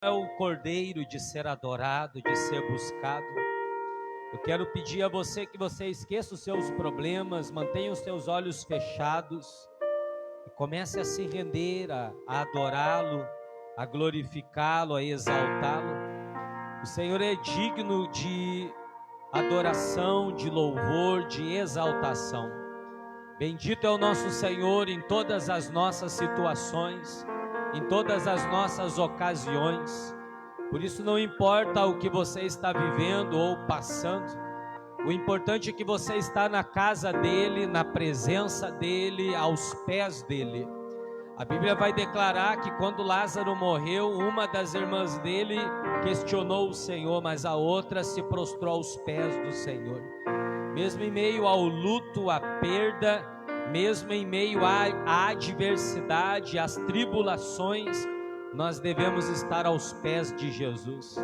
É o Cordeiro de ser adorado, de ser buscado. Eu quero pedir a você que você esqueça os seus problemas, mantenha os seus olhos fechados e comece a se render, a adorá-lo, a glorificá-lo, a exaltá-lo. O Senhor é digno de adoração, de louvor, de exaltação. Bendito é o nosso Senhor em todas as nossas situações, em todas as nossas ocasiões. Por isso não importa o que você está vivendo ou passando, o importante é que você está na casa dele, na presença dele, aos pés dele. A Bíblia vai declarar que quando Lázaro morreu, uma das irmãs dele questionou o Senhor, mas a outra se prostrou aos pés do Senhor. Mesmo em meio ao luto, à perda, mesmo em meio à adversidade, às tribulações, nós devemos estar aos pés de Jesus,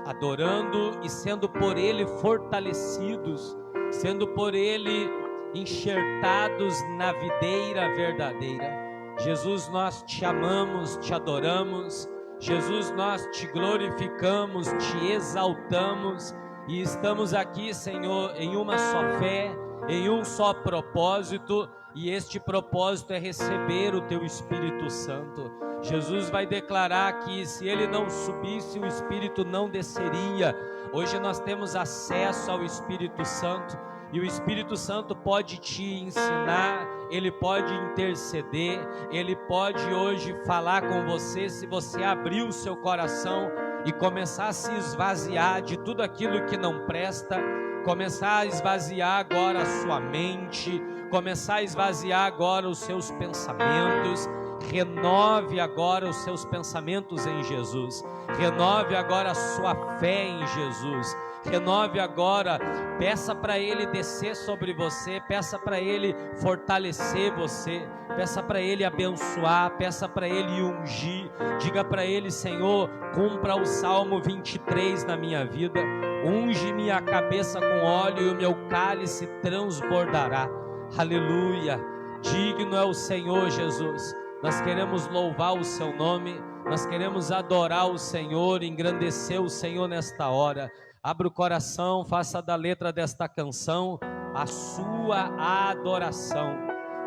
adorando e sendo por Ele fortalecidos, sendo por Ele enxertados na videira verdadeira. Jesus, nós te amamos, te adoramos. Jesus, nós te glorificamos, te exaltamos e estamos aqui, Senhor, em uma só fé, em um só propósito, e este propósito é receber o Teu Espírito Santo. Jesus vai declarar que se Ele não subisse, o Espírito não desceria. Hoje nós temos acesso ao Espírito Santo, e o Espírito Santo pode te ensinar, Ele pode interceder, Ele pode hoje falar com você, se você abrir o seu coração e começar a se esvaziar de tudo aquilo que não presta, começar a esvaziar agora a sua mente, começar a esvaziar agora os seus pensamentos. Renove agora os seus pensamentos em Jesus, renove agora a sua fé em Jesus, renove agora, peça para Ele descer sobre você, peça para Ele fortalecer você, peça para Ele abençoar, peça para Ele ungir, diga para Ele: Senhor, cumpra o Salmo 23 na minha vida, unge minha cabeça com óleo e o meu cálice transbordará. Aleluia, digno é o Senhor Jesus. Nós queremos louvar o seu nome, nós queremos adorar o Senhor, engrandecer o Senhor nesta hora. Abra o coração, faça da letra desta canção a sua adoração.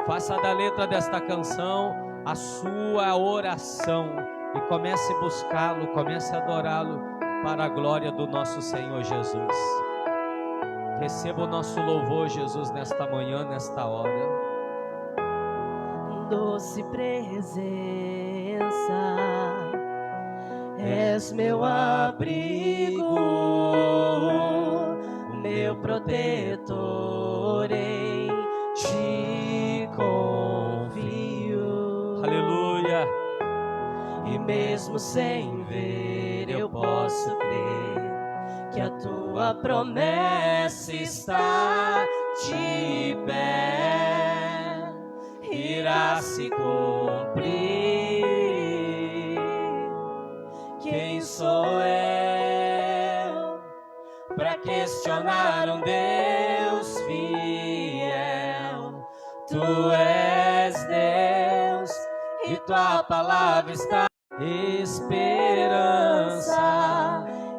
Faça da letra desta canção a sua oração e comece a buscá-lo, comece a adorá-lo para a glória do nosso Senhor Jesus. Receba o nosso louvor, Jesus, nesta manhã, nesta hora. Doce presença, és meu abrigo, meu protetor, em ti confio. Aleluia. E mesmo sem ver eu posso crer que a tua promessa está de pé, irá se cumprir. Quem sou eu para questionar um Deus fiel? Tu és Deus e tua palavra está. Esperança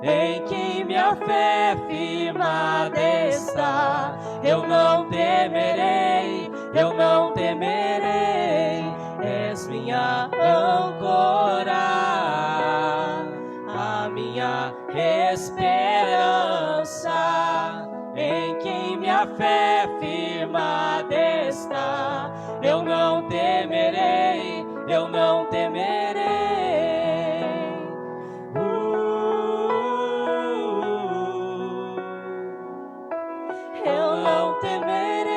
em quem minha fé firmada está. Eu não temerei, eu não temerei, és minha âncora, a minha esperança, em quem minha fé firmada está. Eu não temerei, eu não temerei. Eu não temerei.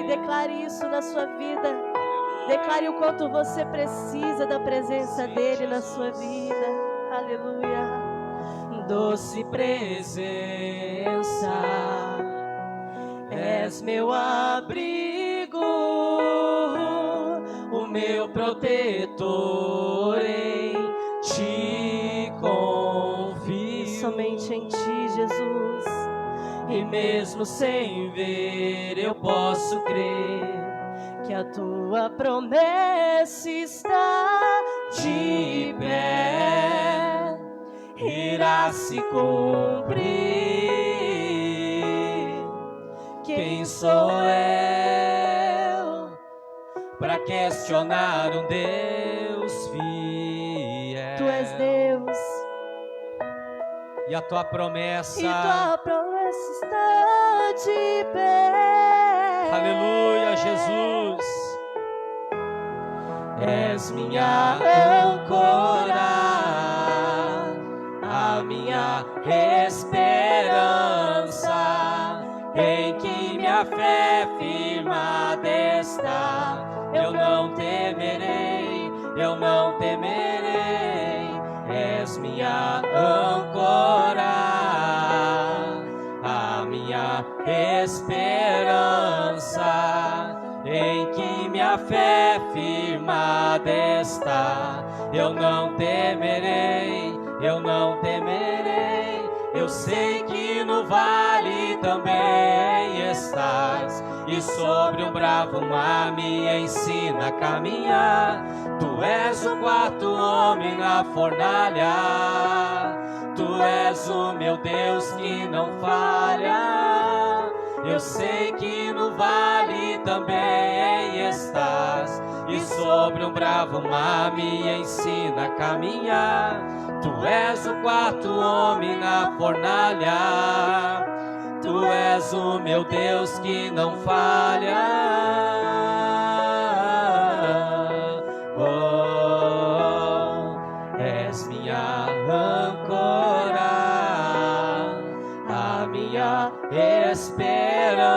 Declare isso na sua vida. Declare o quanto você precisa da presença dele na sua vida. Aleluia. Doce presença, és meu abrigo, o meu protetor, em ti confio. Somente em ti, Jesus. E mesmo sem ver eu posso crer que a tua promessa está de pé, a se cumprir. Quem sou eu para questionar um Deus fiel? Tu és Deus e a tua promessa, e tua promessa está de pé. aleluia, Jesus. És minha âncora, a minha esperança, em que minha fé firmada está. Eu não temerei, eu não temerei. És minha âncora, a minha esperança, em que minha fé firmada está. Eu não temerei, eu não temerei. Eu sei que no vale também estás, e sobre um bravo mar me ensina a caminhar. Tu és o quarto homem na fornalha, tu és o meu Deus que não falha. Eu sei que no vale também estás, e sobre um bravo mar me ensina a caminhar. Tu és o quarto homem na fornalha, tu és o meu Deus que não falha. Oh, és minha âncora, a minha esperança,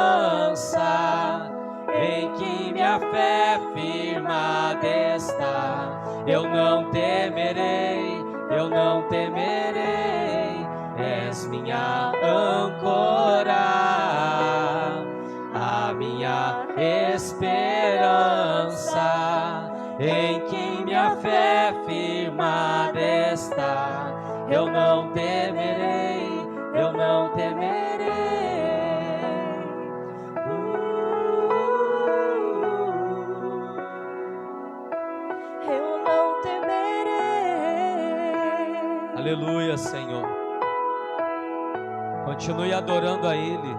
em que minha fé firmada está. Eu não temerei, eu não temerei. És minha âncora, a minha esperança, em que minha fé firmada está. Eu não temerei, eu não temerei. Eu não temerei. Aleluia, Senhor. Continue adorando a Ele.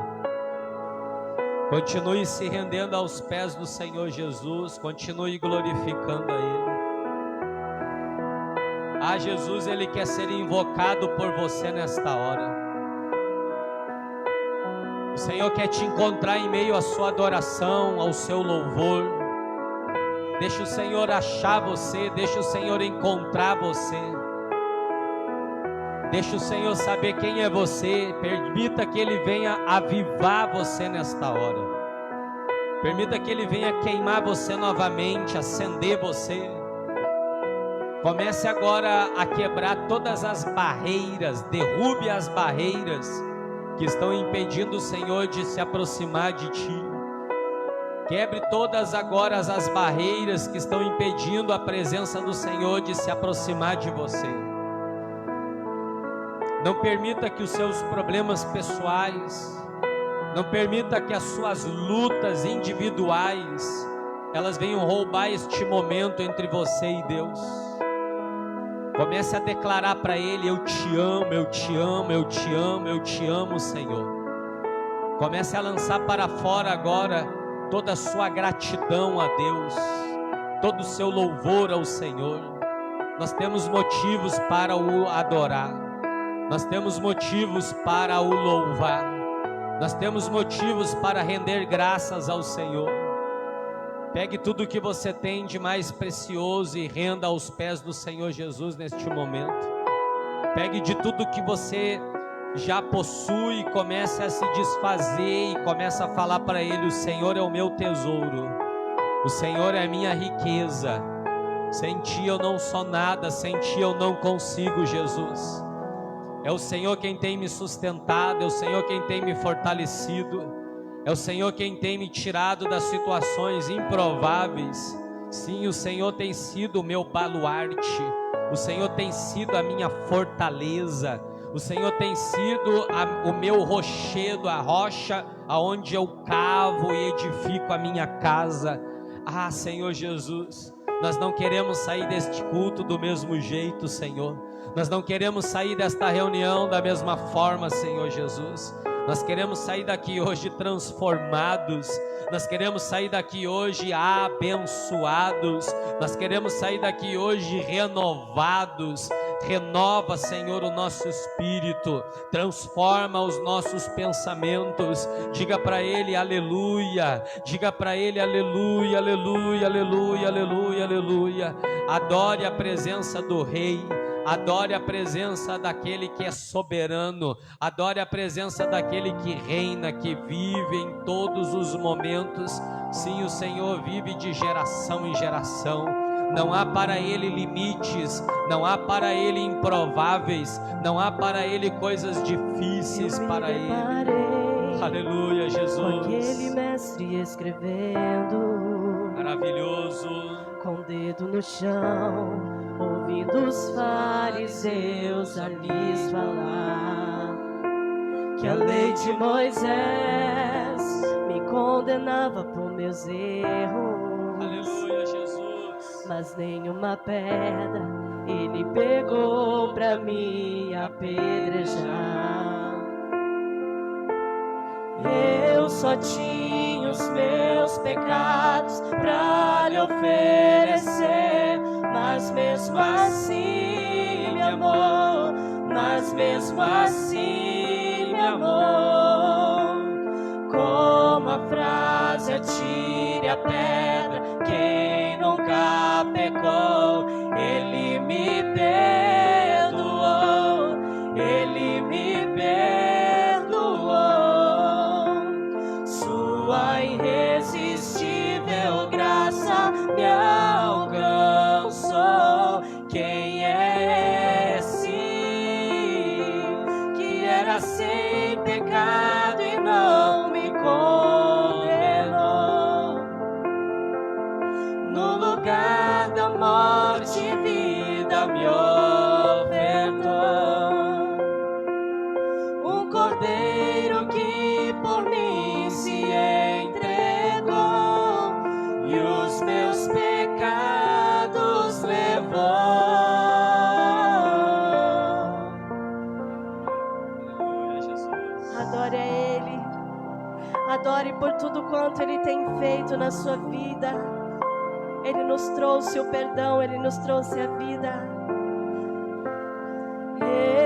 Continue se rendendo aos pés do Senhor Jesus. Continue glorificando a Ele. Ah, Jesus, Ele quer ser invocado por você nesta hora. O Senhor quer te encontrar em meio à sua adoração, ao seu louvor. Deixa o Senhor achar você, deixa o Senhor encontrar você. Deixa o Senhor saber quem é você. Permita que Ele venha avivar você nesta hora. Permita que Ele venha queimar você novamente, acender você. Comece agora a quebrar todas as barreiras. Derrube as barreiras que estão impedindo o Senhor de se aproximar de ti. Quebre todas agora as barreiras que estão impedindo a presença do Senhor de se aproximar de você. Não permita que os seus problemas pessoais, não permita que as suas lutas individuais, elas venham roubar este momento entre você e Deus. Comece a declarar para Ele: eu te amo, eu te amo, eu te amo, eu te amo, Senhor. Comece a lançar para fora agora toda a sua gratidão a Deus, todo o seu louvor ao Senhor. Nós temos motivos para o adorar. Nós temos motivos para o louvar. Nós temos motivos para render graças ao Senhor. Pegue tudo o que você tem de mais precioso e renda aos pés do Senhor Jesus neste momento. Pegue de tudo que você já possui e comece a se desfazer e comece a falar para Ele: o Senhor é o meu tesouro, o Senhor é a minha riqueza. Sem Ti eu não sou nada, sem Ti eu não consigo, Jesus. É o Senhor quem tem me sustentado, é o Senhor quem tem me fortalecido, é o Senhor quem tem me tirado das situações improváveis. Sim, o Senhor tem sido o meu baluarte, o Senhor tem sido a minha fortaleza, o Senhor tem sido o meu rochedo, a rocha aonde eu cavo e edifico a minha casa. Ah, Senhor Jesus, nós não queremos sair deste culto do mesmo jeito, Senhor. Nós não queremos sair desta reunião da mesma forma, Senhor Jesus. Nós queremos sair daqui hoje transformados. Nós queremos sair daqui hoje abençoados. Nós queremos sair daqui hoje renovados. Renova, Senhor, o nosso espírito. Transforma os nossos pensamentos. Diga para Ele aleluia. Diga para Ele aleluia, aleluia, aleluia, aleluia, aleluia. Adore a presença do Rei. Adore a presença daquele que é soberano. Adore a presença daquele que reina, que vive em todos os momentos. Sim, o Senhor vive de geração em geração. Não há para Ele limites, não há para Ele improváveis, não há para Ele coisas difíceis para Ele. Aleluia, Jesus. Com aquele mestre escrevendo, maravilhoso, com o dedo no chão, ouvindo os fariseus a lhes falar que a lei de Moisés me condenava por meus erros. aleluia, Jesus. Mas nenhuma pedra ele pegou pra me apedrejar. Eu só tinha os meus pecados pra lhe oferecer, mas mesmo assim me amou, mas mesmo assim me amou. Como a frase atire a pedra, quem nunca pecou, Ele me perdoou, Ele me perdoou. Sua irresistível graça me alcançou. Quem é esse que era sem pecado e não me condenou? No lugar da morte, vida me ofertou. Um cordeiro que por mim se entregou e os meus pecados levou. Aleluia, Jesus. Adore a Ele, adore por tudo quanto Ele tem feito na sua vida. Ele nos trouxe o perdão, Ele nos trouxe a vida.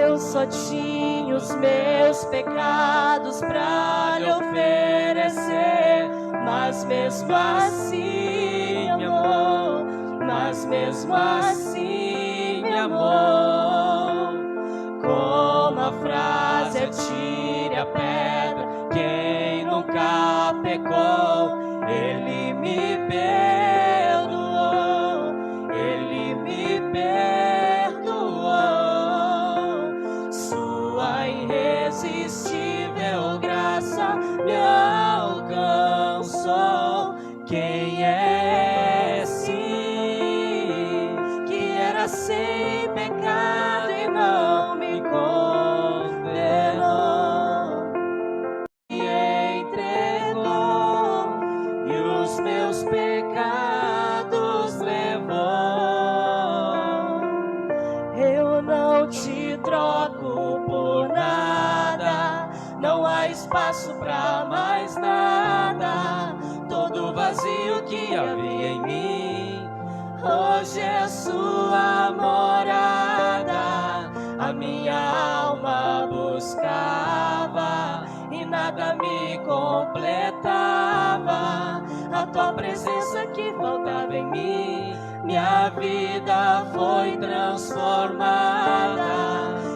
Eu só tinha os meus pecados pra lhe oferecer, mas mesmo assim me amou, mas mesmo assim me amou. Como a frase atire a pedra, quem nunca pecou, Ele me perdoou, Ele me perdoou. Sua irresistível graça me alcançou. Quem é esse que era sem pecado e não me condenou? Me entregou e os meus pecados levou. Eu não te troco por nada, não há espaço pra mais nada. Todo vazio que havia em mim, hoje é sua morada. A minha alma buscava e nada me completava. A tua presença que faltava em mim, minha vida foi transformada.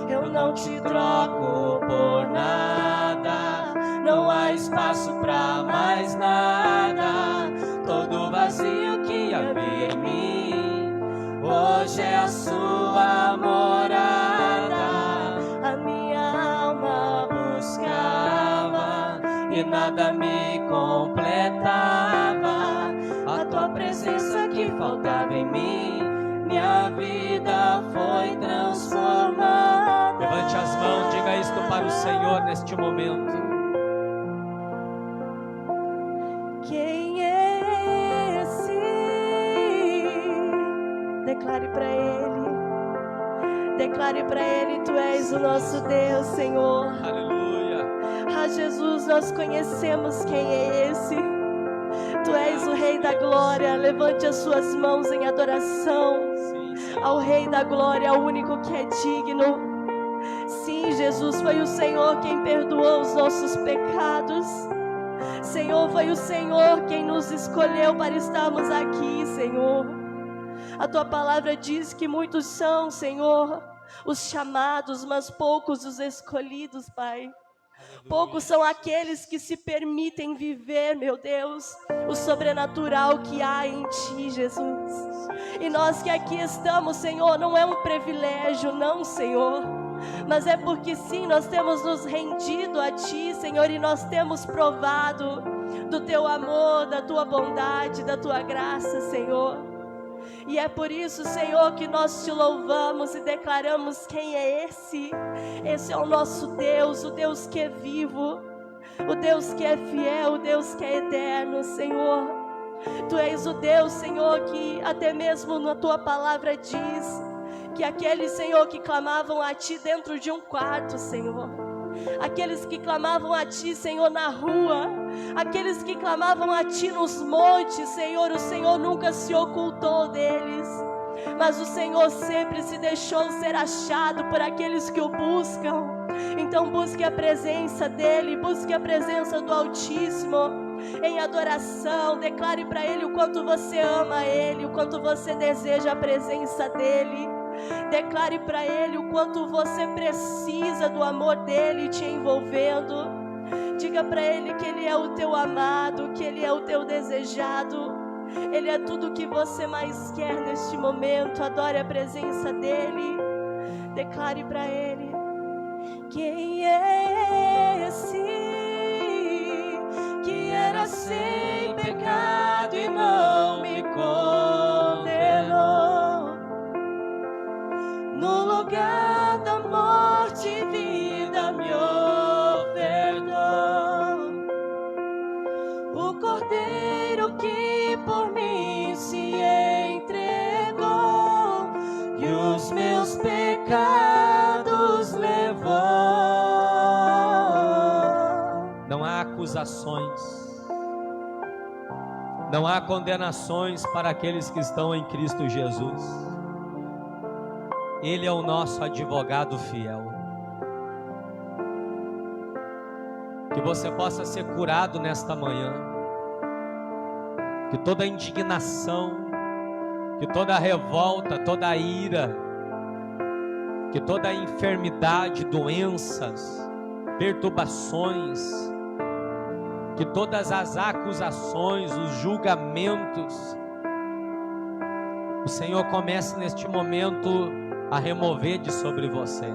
Eu não te troco por nada, não há espaço pra mais nada. Todo vazio que havia em mim, hoje é a sua morada. A minha alma buscava e nada me completava. A tua presença que faltava em mim, minha vida foi transformada. Levante as mãos, diga isto para o Senhor neste momento. Quem é esse? Declare para Ele. Declare para Ele: Tu és o nosso Deus, Senhor. Aleluia. Ah, Jesus, nós conhecemos quem é esse. Tu és o Rei da Glória. Levante as suas mãos em adoração ao Rei da Glória, ao único que é digno. Sim, Jesus, foi o Senhor quem perdoou os nossos pecados. Senhor, foi o Senhor quem nos escolheu para estarmos aqui, Senhor. A Tua palavra diz que muitos são, Senhor, os chamados, mas poucos os escolhidos, Pai. Poucos são aqueles que se permitem viver, meu Deus, o sobrenatural que há em Ti, Jesus. E nós que aqui estamos, Senhor, não é um privilégio, não, Senhor, mas é porque sim, nós temos nos rendido a Ti, Senhor, e nós temos provado do Teu amor, da Tua bondade, da Tua graça, Senhor. E é por isso, Senhor, que nós Te louvamos e declaramos quem é esse. Esse é o nosso Deus, o Deus que é vivo, o Deus que é fiel, o Deus que é eterno, Senhor. Tu és o Deus, Senhor, que até mesmo na Tua palavra diz que aqueles, Senhor, que clamavam a Ti dentro de um quarto, Senhor, aqueles que clamavam a Ti, Senhor, na rua, aqueles que clamavam a Ti nos montes, Senhor, o Senhor nunca se ocultou deles, mas o Senhor sempre se deixou ser achado por aqueles que o buscam. Então busque a presença dEle, busque a presença do Altíssimo em adoração. Declare para Ele o quanto você ama Ele, o quanto você deseja a presença dEle. Declare para Ele o quanto você precisa do amor dEle te envolvendo. Diga para Ele que Ele é o teu amado, que Ele é o teu desejado. Ele é tudo o que você mais quer neste momento. Adore a presença dEle. Declare para Ele: quem é esse que era sem pecado e não me condenou? No lugar da morte, vida me ofertou. O Cordeiro que por mim se entregou e os meus pecados levou. Não há acusações, não há condenações para aqueles que estão em Cristo Jesus. Ele é o nosso advogado fiel. Que você possa ser curado nesta manhã. Que toda indignação, que toda revolta, toda ira, que toda enfermidade, doenças, perturbações, que todas as acusações, os julgamentos, o Senhor comece neste momento a remover de sobre você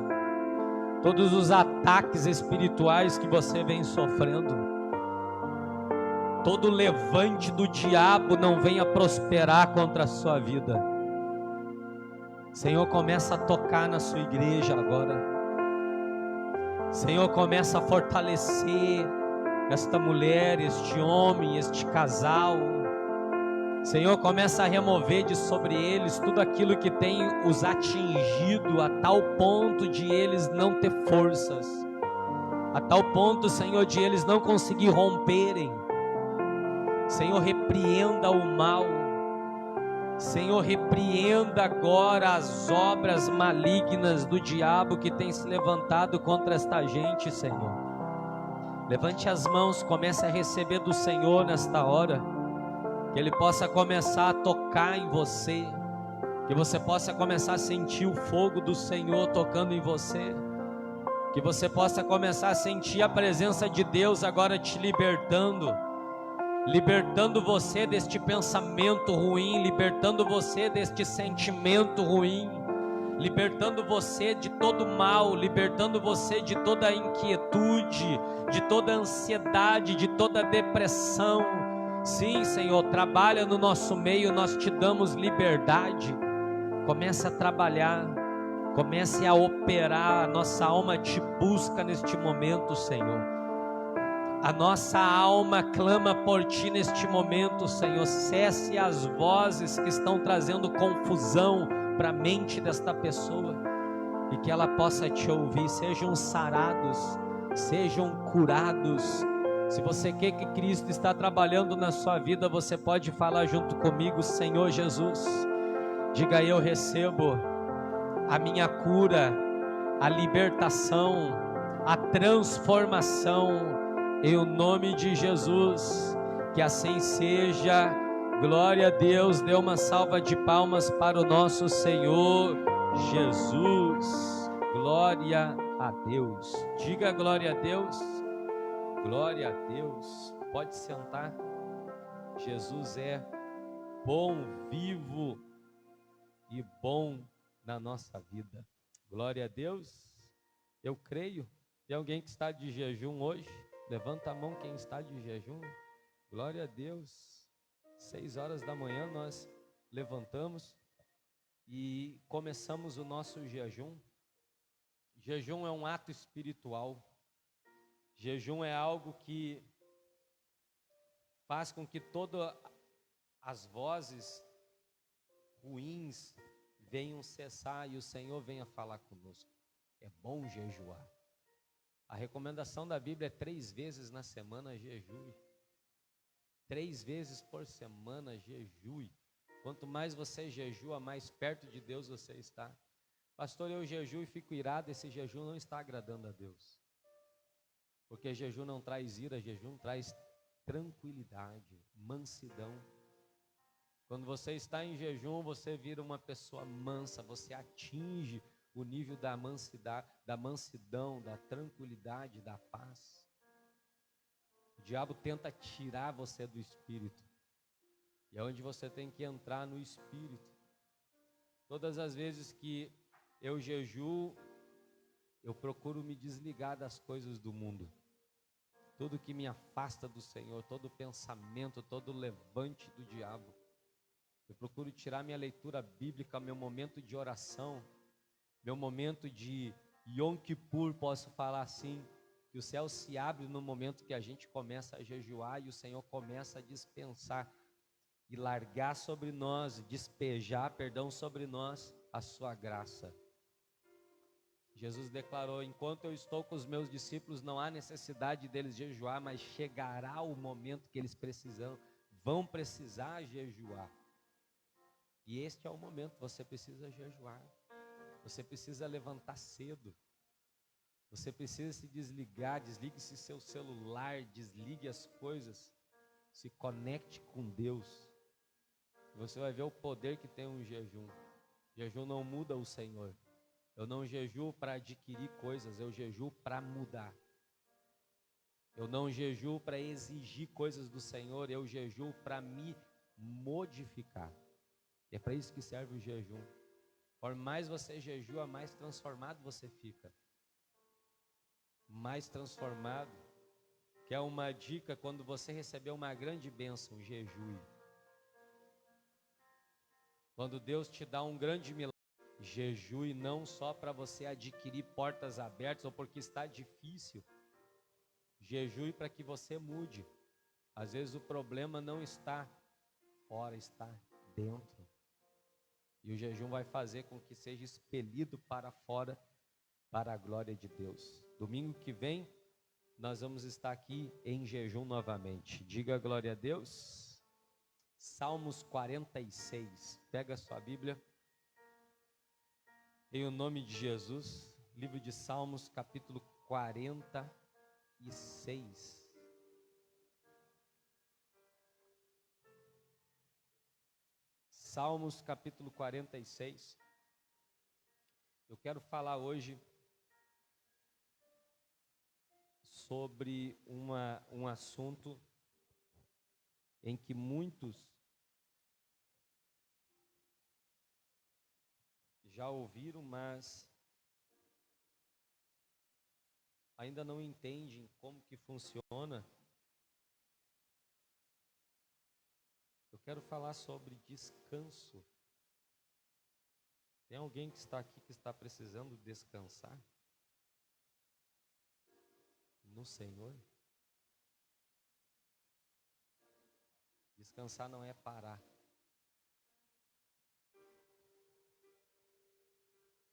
todos os ataques espirituais que você vem sofrendo. Todo levante do diabo não venha prosperar contra a sua vida. Senhor, começa a tocar na sua igreja agora. Senhor, começa a fortalecer esta mulher, este homem, este casal. Senhor, começa a remover de sobre eles tudo aquilo que tem os atingido a tal ponto de eles não ter forças, a tal ponto, Senhor, de eles não conseguir romperem. Senhor, repreenda o mal. Senhor, repreenda agora as obras malignas do diabo que tem se levantado contra esta gente, Senhor. Levante as mãos, comece a receber do Senhor nesta hora. Que Ele possa começar a tocar em você, que você possa começar a sentir o fogo do Senhor tocando em você, que você possa começar a sentir a presença de Deus agora te libertando você deste pensamento ruim, libertando você deste sentimento ruim, libertando você de todo mal, libertando você de toda inquietude, de toda ansiedade, de toda depressão. Sim, Senhor, trabalha no nosso meio, nós te damos liberdade. Comece a trabalhar, comece a operar. A nossa alma te busca neste momento, Senhor. A nossa alma clama por ti neste momento, Senhor. Cesse as vozes que estão trazendo confusão para a mente desta pessoa. e que ela possa te ouvir. Sejam sarados, sejam curados. Se você quer que Cristo está trabalhando na sua vida, você pode falar junto comigo: Senhor Jesus, diga: eu recebo a minha cura, a libertação, a transformação, em o nome de Jesus. Que assim seja. Glória a Deus. Dê uma salva de palmas para o nosso Senhor Jesus. Glória a Deus. Diga glória a Deus. Glória a Deus. Pode sentar. Jesus é bom, vivo e bom na nossa vida. Glória a Deus. Eu creio. Tem alguém que está de jejum hoje? Levanta a mão quem está de jejum. Glória a Deus. 6 horas da manhã nós levantamos e começamos o nosso jejum. Jejum é um ato espiritual. Jejum é algo que faz com que todas as vozes ruins venham cessar e o Senhor venha falar conosco. É bom jejuar. A recomendação da Bíblia é 3 vezes na semana jejue. 3 vezes por semana jejue. Quanto mais você jejua, mais perto de Deus você está. Pastor, eu jejuo e fico irado. Esse jejum não está agradando a Deus. Porque jejum não traz ira, jejum traz tranquilidade, mansidão. Quando você está em jejum, você vira uma pessoa mansa, você atinge o nível da mansidão, da tranquilidade, da paz. O diabo tenta tirar você do espírito. E é onde você tem que entrar no espírito. Todas as vezes que eu jejuo, eu procuro me desligar das coisas do mundo. Tudo que me afasta do Senhor, todo pensamento, todo levante do diabo. Eu procuro tirar minha leitura bíblica, meu momento de oração, meu momento de Yom Kippur, posso falar assim, que o céu se abre no momento que a gente começa a jejuar e o Senhor começa a dispensar e largar sobre nós, despejar, sobre nós a sua graça. Jesus declarou: enquanto eu estou com os meus discípulos, não há necessidade deles jejuar, mas chegará o momento que eles vão precisar jejuar. E este é o momento, você precisa jejuar. Você precisa levantar cedo. Você precisa se desligar, desligue-se seu celular, desligue as coisas, se conecte com Deus. Você vai ver o poder que tem um jejum. Jejum não muda o Senhor. Eu não jejuo para adquirir coisas, eu jejuo para mudar. Eu não jejuo para exigir coisas do Senhor, eu jejuo para me modificar. É para isso que serve o jejum. Por mais você jejua, mais transformado você fica. Mais transformado. Que é uma dica: quando você receber uma grande bênção, jejue. Quando Deus te dá um grande milagre, jejue, não só para você adquirir portas abertas ou porque está difícil. Jejue para que você mude. Às vezes o problema não está fora, está dentro. E o jejum vai fazer com que seja expelido para fora, para a glória de Deus. Domingo que vem, nós vamos estar aqui em jejum novamente. Diga glória a Deus. Salmos 46. Pega a sua Bíblia. Em o nome de Jesus. Livro de Salmos, capítulo 46. Salmos capítulo 46. Eu quero falar hoje sobre um assunto em que muitos já ouviram, mas ainda não entendem como que funciona. Eu quero falar sobre descanso. Tem alguém que está aqui que está precisando descansar no Senhor? Descansar não é parar.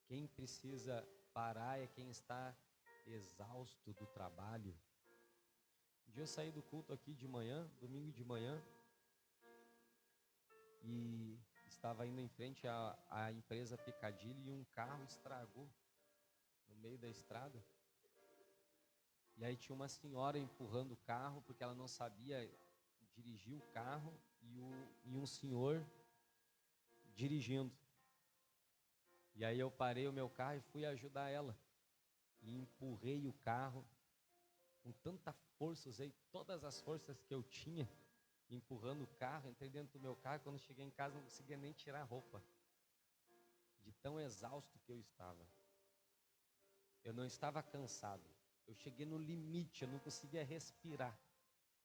Quem precisa parar é quem está exausto do trabalho. Um dia eu saí do culto aqui de manhã, domingo de manhã, e estava indo em frente à empresa Picadilly e um carro estragou no meio da estrada. E aí tinha uma senhora empurrando o carro porque ela não sabia dirigir o carro e um senhor dirigindo. E aí eu parei o meu carro e fui ajudar ela. E empurrei o carro com tanta força, usei todas as forças que eu tinha, empurrando o carro, entrei dentro do meu carro. Quando cheguei em casa não conseguia nem tirar a roupa, de tão exausto que eu estava. Eu não estava cansado, eu cheguei no limite, eu não conseguia respirar.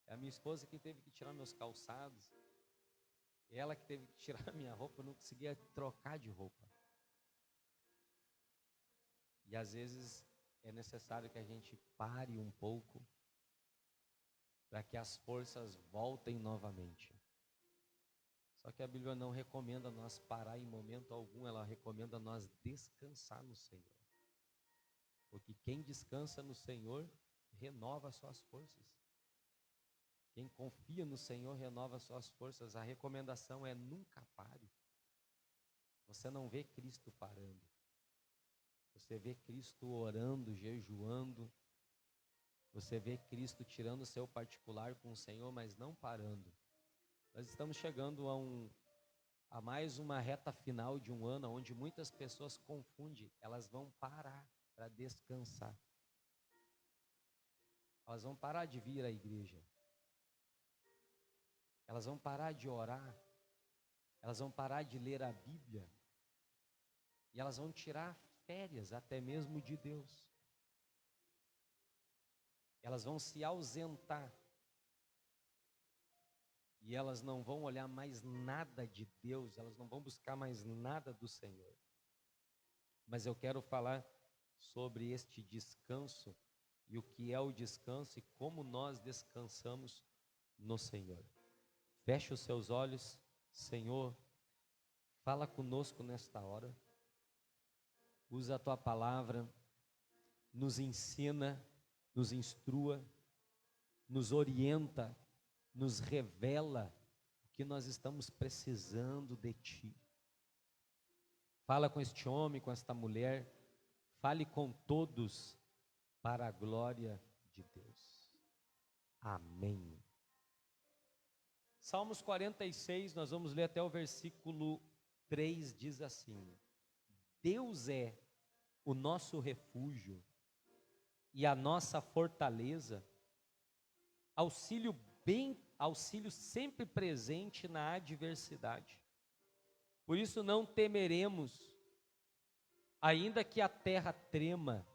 É a minha esposa que teve que tirar meus calçados, ela que teve que tirar a minha roupa, eu não conseguia trocar de roupa. E às vezes é necessário que a gente pare um pouco, para que as forças voltem novamente. Só que a Bíblia não recomenda nós parar em momento algum, ela recomenda nós descansar no Senhor. Porque quem descansa no Senhor, renova as suas forças. Quem confia no Senhor, renova as suas forças. A recomendação é nunca pare. Você não vê Cristo parando. Você vê Cristo orando, jejuando. Você vê Cristo tirando o seu particular com o Senhor, mas não parando. Nós estamos chegando a mais uma reta final de um ano, onde muitas pessoas confundem. Elas vão parar para descansar. Elas vão parar de vir à igreja. Elas vão parar de orar. Elas vão parar de ler a Bíblia. E elas vão tirar férias até mesmo de Deus. Elas vão se ausentar. E elas não vão olhar mais nada de Deus, elas não vão buscar mais nada do Senhor. Mas eu quero falar sobre este descanso e o que é o descanso e como nós descansamos no Senhor. Feche os seus olhos, Senhor, fala conosco nesta hora. Usa a tua palavra, nos ensina, nos instrua, nos orienta, nos revela o que nós estamos precisando de Ti. Fala com este homem, com esta mulher, fale com todos para a glória de Deus. Amém. Salmos 46, nós vamos ler até o versículo 3, diz assim: Deus é o nosso refúgio e a nossa fortaleza, auxílio sempre presente na adversidade. Por isso não temeremos, ainda que a terra trema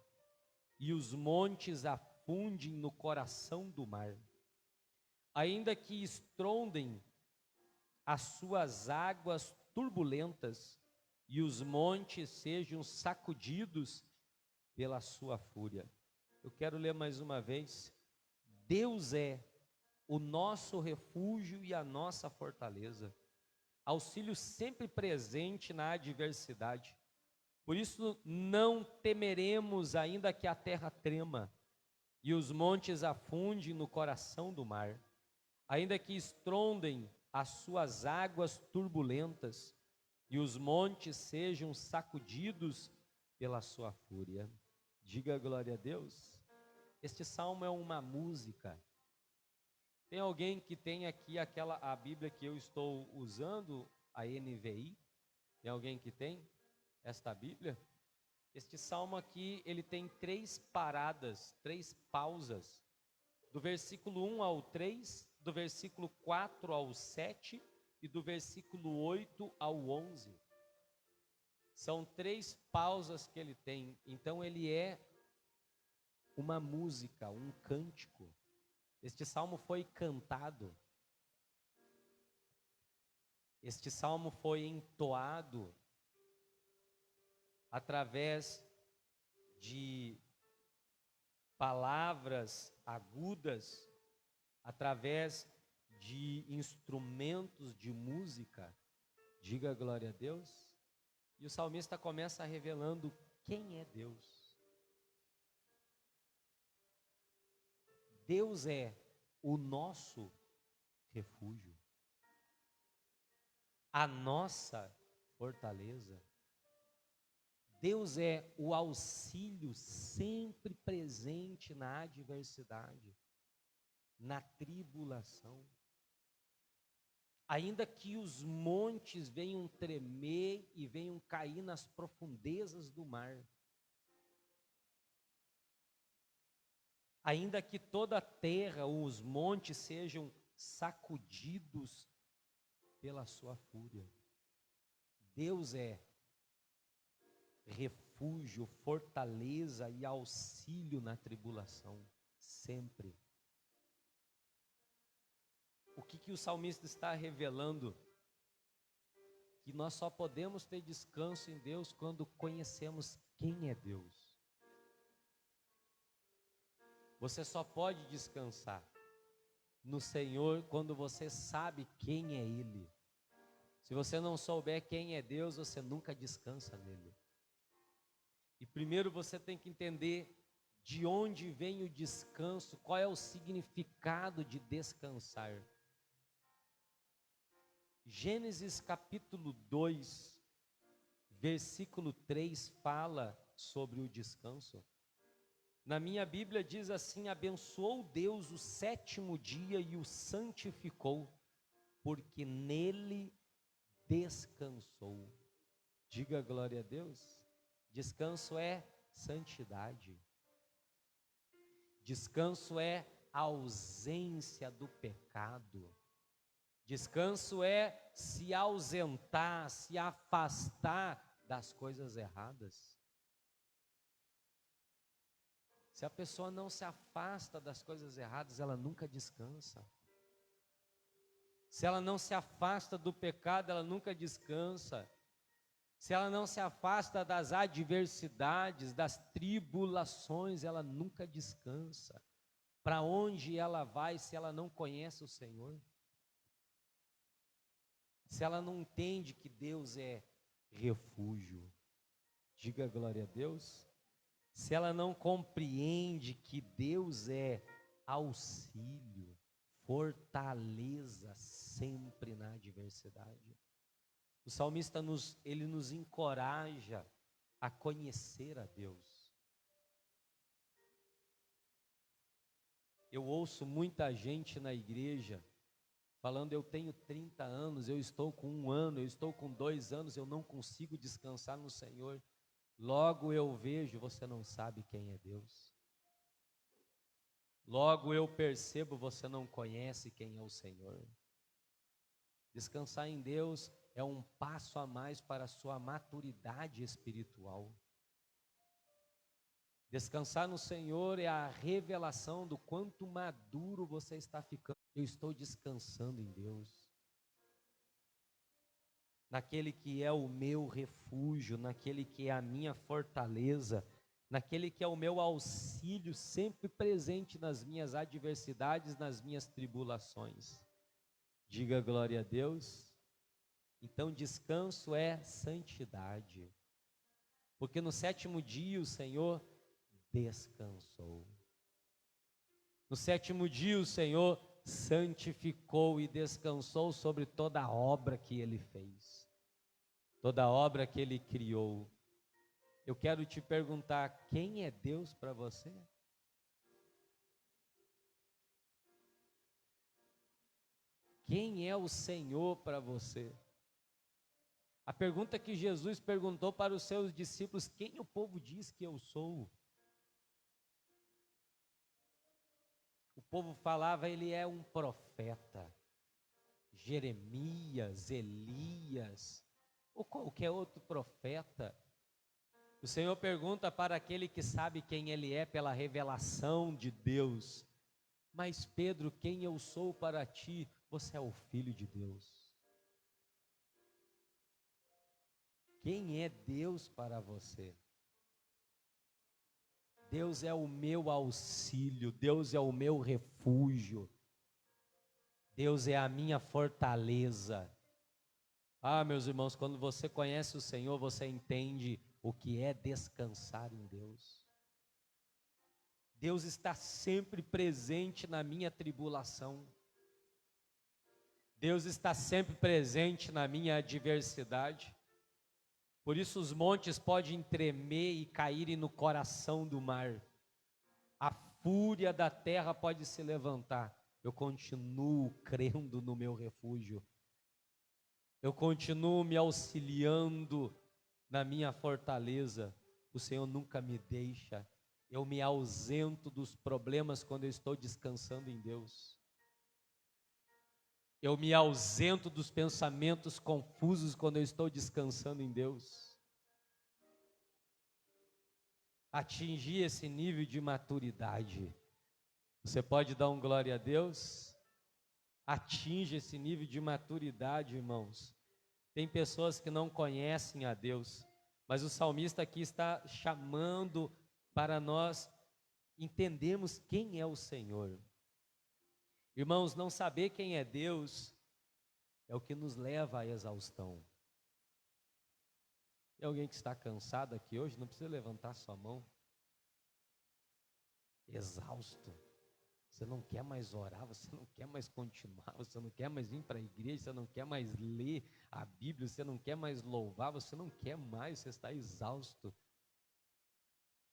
e os montes afundem no coração do mar, ainda que estrondem as suas águas turbulentas e os montes sejam sacudidos pela sua fúria. Eu quero ler mais uma vez. Deus é o nosso refúgio e a nossa fortaleza, auxílio sempre presente na adversidade. Por isso não temeremos, ainda que a terra trema e os montes afundem no coração do mar, ainda que estrondem as suas águas turbulentas e os montes sejam sacudidos pela sua fúria. Diga glória a Deus. Este salmo é uma música. Tem alguém que tem aqui a Bíblia que eu estou usando, a NVI? Tem alguém que tem esta Bíblia? Este salmo aqui, ele tem 3 paradas, 3 pausas. Do versículo 1 ao 3, do versículo 4 ao 7 e do versículo 8 ao 11. São 3 pausas que ele tem. Então ele é uma música, um cântico. Este salmo foi cantado. Este salmo foi entoado através de palavras agudas, através de instrumentos de música. Diga glória a Deus. E o salmista começa revelando quem é Deus. Deus é o nosso refúgio, a nossa fortaleza. Deus é o auxílio sempre presente na adversidade, na tribulação. Ainda que os montes venham tremer e venham cair nas profundezas do mar, ainda que toda a terra, os montes sejam sacudidos pela sua fúria, Deus é refúgio, fortaleza e auxílio na tribulação, sempre. O que o salmista está revelando? Que nós só podemos ter descanso em Deus quando conhecemos quem é Deus. Você só pode descansar no Senhor quando você sabe quem é Ele. Se você não souber quem é Deus, você nunca descansa nele. E primeiro você tem que entender de onde vem o descanso, qual é o significado de descansar. Gênesis capítulo 2, versículo 3 fala sobre o descanso. Na minha Bíblia diz assim: abençoou Deus o sétimo dia e o santificou, porque nele descansou. Diga glória a Deus. Descanso é santidade. Descanso é a ausência do pecado. Descanso é se ausentar, se afastar das coisas erradas. Se a pessoa não se afasta das coisas erradas, ela nunca descansa. Se ela não se afasta do pecado, ela nunca descansa. Se ela não se afasta das adversidades, das tribulações, ela nunca descansa. Para onde ela vai se ela não conhece o Senhor? Se ela não entende que Deus é refúgio, diga glória a Deus. Se ela não compreende que Deus é auxílio, fortaleza sempre na adversidade. O salmista ele nos encoraja a conhecer a Deus. Eu ouço muita gente na igreja falando: eu tenho 30 anos, eu estou com 1 ano, eu estou com 2 anos, eu não consigo descansar no Senhor. Logo eu vejo, você não sabe quem é Deus. Logo eu percebo, você não conhece quem é o Senhor. Descansar em Deus é um passo a mais para a sua maturidade espiritual. Descansar no Senhor é a revelação do quanto maduro você está ficando. Eu estou descansando em Deus, naquele que é o meu refúgio, naquele que é a minha fortaleza, naquele que é o meu auxílio sempre presente nas minhas adversidades, nas minhas tribulações. Diga glória a Deus. Então descanso é santidade, porque no sétimo dia o Senhor descansou. No sétimo dia o Senhor santificou e descansou sobre toda a obra que Ele fez, toda a obra que Ele criou. Eu quero te perguntar: quem é Deus para você? Quem é o Senhor para você? A pergunta que Jesus perguntou para os seus discípulos: quem o povo diz que eu sou? O povo falava: ele é um profeta, Jeremias, Elias, ou qualquer outro profeta. O Senhor pergunta para aquele que sabe quem ele é pela revelação de Deus: mas Pedro, quem eu sou para ti? Você é o Filho de Deus. Quem é Deus para você? Deus é o meu auxílio, Deus é o meu refúgio, Deus é a minha fortaleza. Ah, meus irmãos, quando você conhece o Senhor, você entende o que é descansar em Deus. Deus está sempre presente na minha tribulação. Deus está sempre presente na minha adversidade. Por isso os montes podem tremer e caírem no coração do mar. A fúria da terra pode se levantar. Eu continuo crendo no meu refúgio. Eu continuo me auxiliando na minha fortaleza. O Senhor nunca me deixa. Eu me ausento dos problemas quando eu estou descansando em Deus. Eu me ausento dos pensamentos confusos quando eu estou descansando em Deus. Atingir esse nível de maturidade. Você pode dar um glória a Deus? Atinge esse nível de maturidade, irmãos. Tem pessoas que não conhecem a Deus, mas o salmista aqui está chamando para nós entendermos quem é o Senhor. Irmãos, não saber quem é Deus é o que nos leva à exaustão. Tem alguém que está cansado aqui hoje? Não precisa levantar sua mão. Exausto. Você não quer mais orar, você não quer mais continuar, você não quer mais vir para a igreja, você não quer mais ler a Bíblia, você não quer mais louvar, você não quer mais, você está exausto.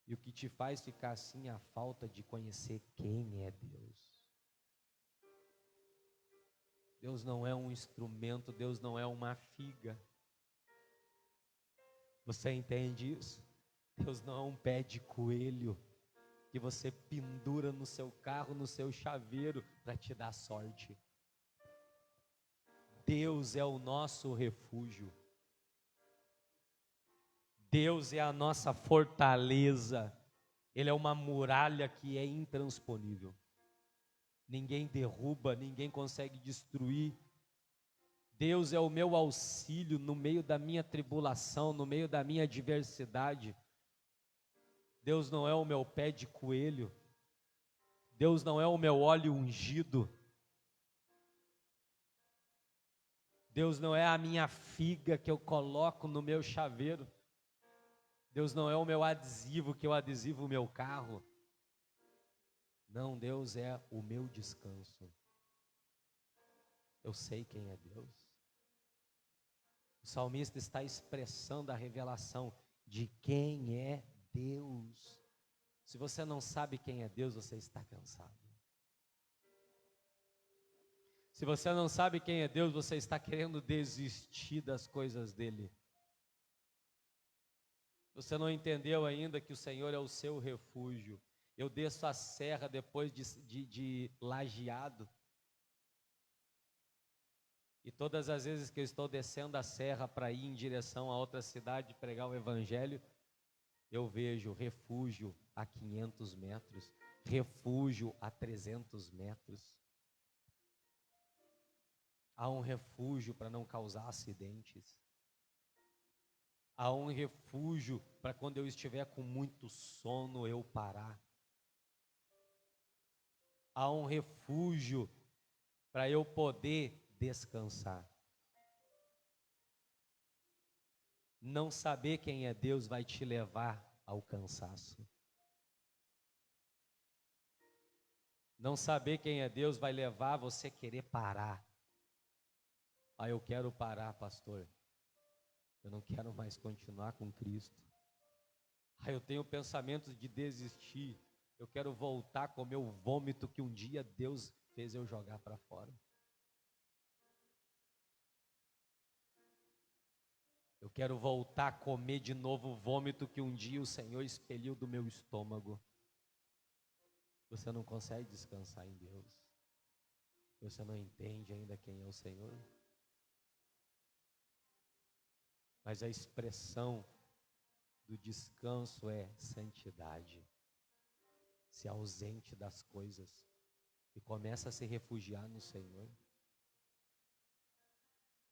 E o que te faz ficar assim é a falta de conhecer quem é Deus. Deus não é um instrumento, Deus não é uma figa. Você entende isso? Deus não é um pé de coelho que você pendura no seu carro, no seu chaveiro para te dar sorte. Deus é o nosso refúgio. Deus é a nossa fortaleza. Ele é uma muralha que é intransponível. Ninguém derruba, ninguém consegue destruir. Deus é o meu auxílio no meio da minha tribulação, no meio da minha adversidade. Deus não é o meu pé de coelho. Deus não é o meu óleo ungido. Deus não é a minha figa que eu coloco no meu chaveiro. Deus não é o meu adesivo que eu adesivo o meu carro. Não, Deus é o meu descanso. Eu sei quem é Deus. O salmista está expressando a revelação de quem é Deus. Se você não sabe quem é Deus, você está cansado. Se você não sabe quem é Deus, você está querendo desistir das coisas dele. Você não entendeu ainda que o Senhor é o seu refúgio. Eu desço a serra depois de lajeado. E todas as vezes que eu estou descendo a serra para ir em direção a outra cidade pregar o evangelho, eu vejo refúgio a 500 metros, refúgio a 300 metros. Há um refúgio para não causar acidentes. Há um refúgio para quando eu estiver com muito sono eu parar. Há um refúgio para eu poder descansar. Não saber quem é Deus vai te levar ao cansaço. Não saber quem é Deus vai levar você a querer parar. Ah, eu quero parar, pastor. Eu não quero mais continuar com Cristo. Ah, eu tenho pensamentos de desistir. Eu quero voltar a comer o vômito que um dia Deus fez eu jogar para fora. Eu quero voltar a comer de novo o vômito que um dia o Senhor expeliu do meu estômago. Você não consegue descansar em Deus. Você não entende ainda quem é o Senhor. Mas a expressão do descanso é santidade. Se ausente das coisas e começa a se refugiar no Senhor.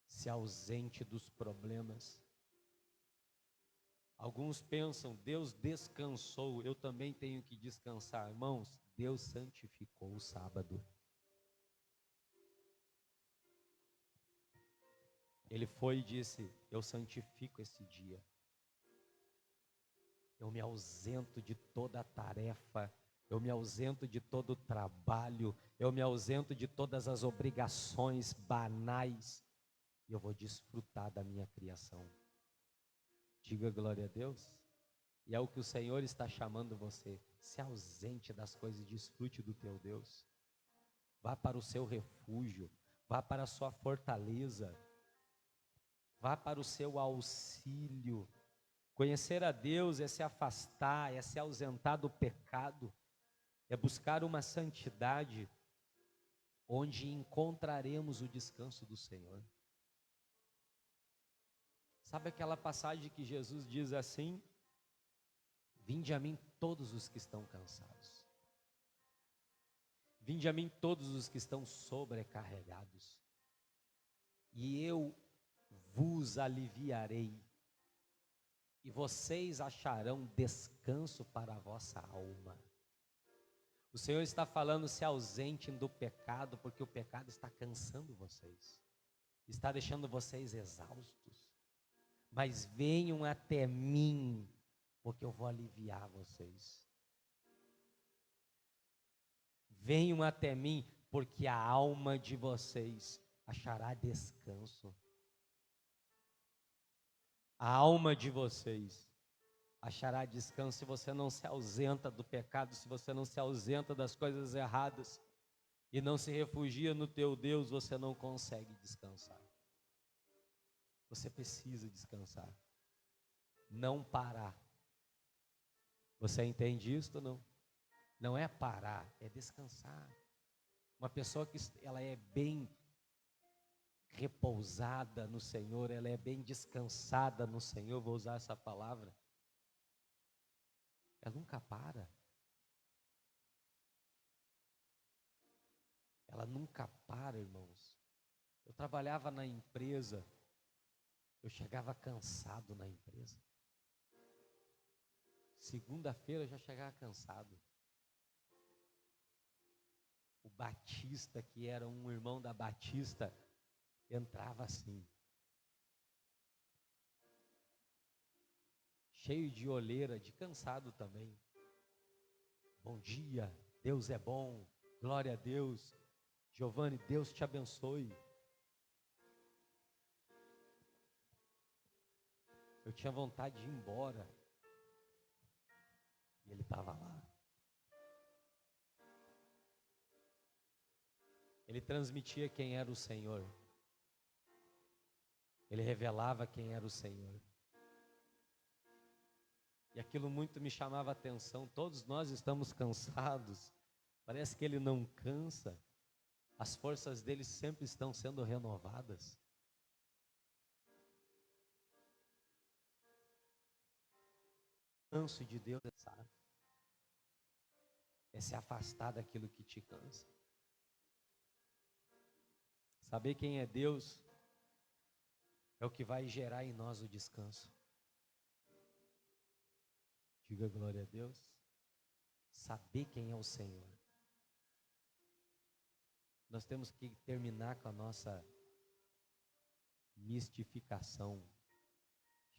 Se ausente dos problemas. Alguns pensam, Deus descansou, eu também tenho que descansar. Irmãos, Deus santificou o sábado. Ele foi e disse: eu santifico esse dia. Eu me ausento de toda a tarefa, eu me ausento de todo o trabalho, eu me ausento de todas as obrigações banais, e eu vou desfrutar da minha criação. Diga glória a Deus. E é o que o Senhor está chamando você. Se ausente das coisas e desfrute do teu Deus. Vá para o seu refúgio, vá para a sua fortaleza, vá para o seu auxílio. Conhecer a Deus é se afastar, é se ausentar do pecado, é buscar uma santidade onde encontraremos o descanso do Senhor. Sabe aquela passagem que Jesus diz assim: vinde a mim todos os que estão cansados, vinde a mim todos os que estão sobrecarregados, e eu vos aliviarei, e vocês acharão descanso para a vossa alma. O Senhor está falando: se ausentem do pecado, porque o pecado está cansando vocês, está deixando vocês exaustos. Mas venham até mim, porque eu vou aliviar vocês. Venham até mim, porque a alma de vocês achará descanso. A alma de vocês achará descanso se você não se ausenta do pecado, se você não se ausenta das coisas erradas e não se refugia no teu Deus, você não consegue descansar. Você precisa descansar, não parar. Você entende isso ou não? Não é parar, é descansar. Uma pessoa que ela é bem repousada no Senhor, ela é bem descansada no Senhor, vou usar essa palavra, ela nunca para. Ela nunca para, irmãos. Eu trabalhava na empresa, eu chegava cansado na empresa. Segunda-feira eu já chegava cansado. O Batista, que era um irmão da Batista, entrava assim, cheio de olheira, de cansado também. Bom dia, Deus é bom, glória a Deus. Giovanni, Deus te abençoe. Eu tinha vontade de ir embora, e ele estava lá. Ele transmitia quem era o Senhor. Ele revelava quem era o Senhor. E aquilo muito me chamava a atenção. Todos nós estamos cansados. Parece que ele não cansa. As forças dele sempre estão sendo renovadas. O canso de Deus é se afastar daquilo que te cansa. Saber quem é Deus é o que vai gerar em nós o descanso. Diga glória a Deus. Saber quem é o Senhor. Nós temos que terminar com a nossa mistificação.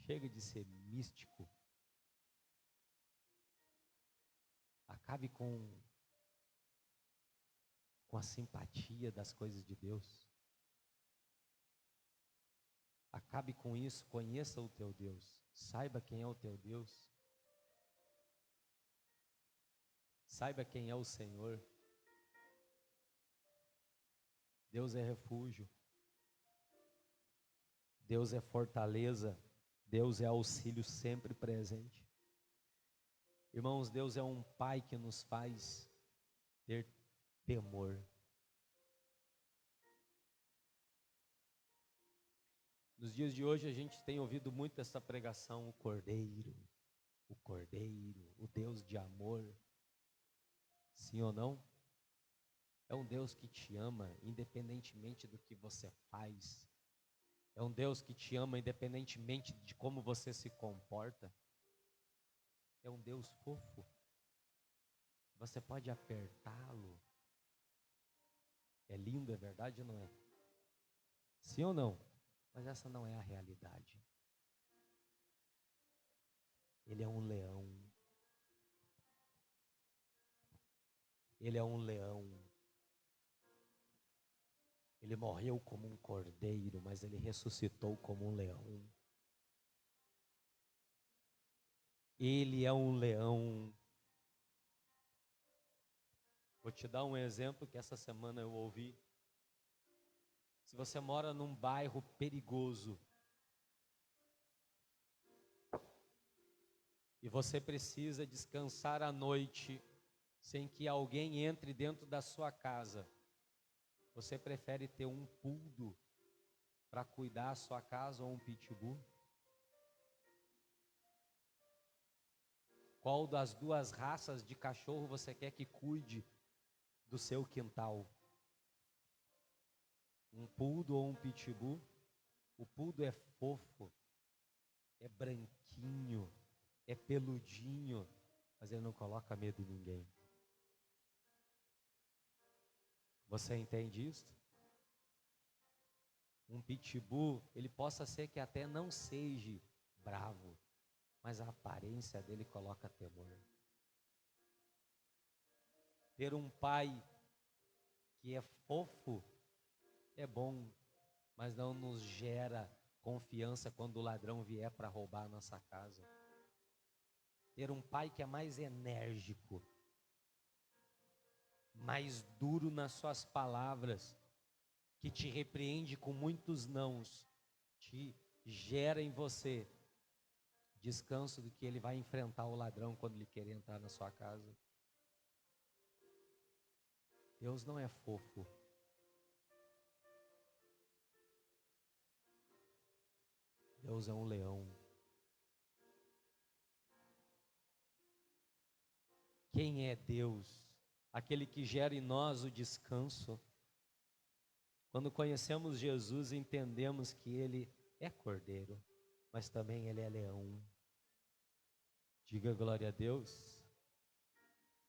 Chega de ser místico. Acabe com a simpatia das coisas de Deus. Acabe com isso, conheça o teu Deus. Saiba quem é o teu Deus. Saiba quem é o Senhor. Deus é refúgio. Deus é fortaleza. Deus é auxílio sempre presente. Irmãos, Deus é um Pai que nos faz ter temor. Nos dias de hoje a gente tem ouvido muito essa pregação, o Cordeiro, o Deus de amor. Sim ou não? É um Deus que te ama independentemente do que você faz. É um Deus que te ama independentemente de como você se comporta. É um Deus fofo. Você pode apertá-lo. É lindo, é verdade ou não é? Sim ou não? Mas essa não é a realidade. Ele é um leão. Ele é um leão. Ele morreu como um cordeiro, mas ele ressuscitou como um leão. Ele é um leão. Vou te dar um exemplo que essa semana eu ouvi. Se você mora num bairro perigoso e você precisa descansar à noite sem que alguém entre dentro da sua casa, você prefere ter um poodle para cuidar da sua casa ou um pitbull? Qual das duas raças de cachorro você quer que cuide do seu quintal? Um poodle ou um pitbull? O poodle é fofo, é branquinho, é peludinho, mas ele não coloca medo em ninguém. Você entende isso? Um pitbull, ele possa ser que até não seja bravo, mas a aparência dele coloca temor. Ter um pai que é fofo é bom, mas não nos gera confiança quando o ladrão vier para roubar a nossa casa. Ter um pai que é mais enérgico, mais duro nas suas palavras, que te repreende com muitos nãos, te gera em você descanso do que ele vai enfrentar o ladrão quando ele querer entrar na sua casa. Deus não é fofo. Deus é um leão. Quem é Deus? Aquele que gera em nós o descanso. Quando conhecemos Jesus, entendemos que Ele é cordeiro, mas também Ele é leão. Diga glória a Deus.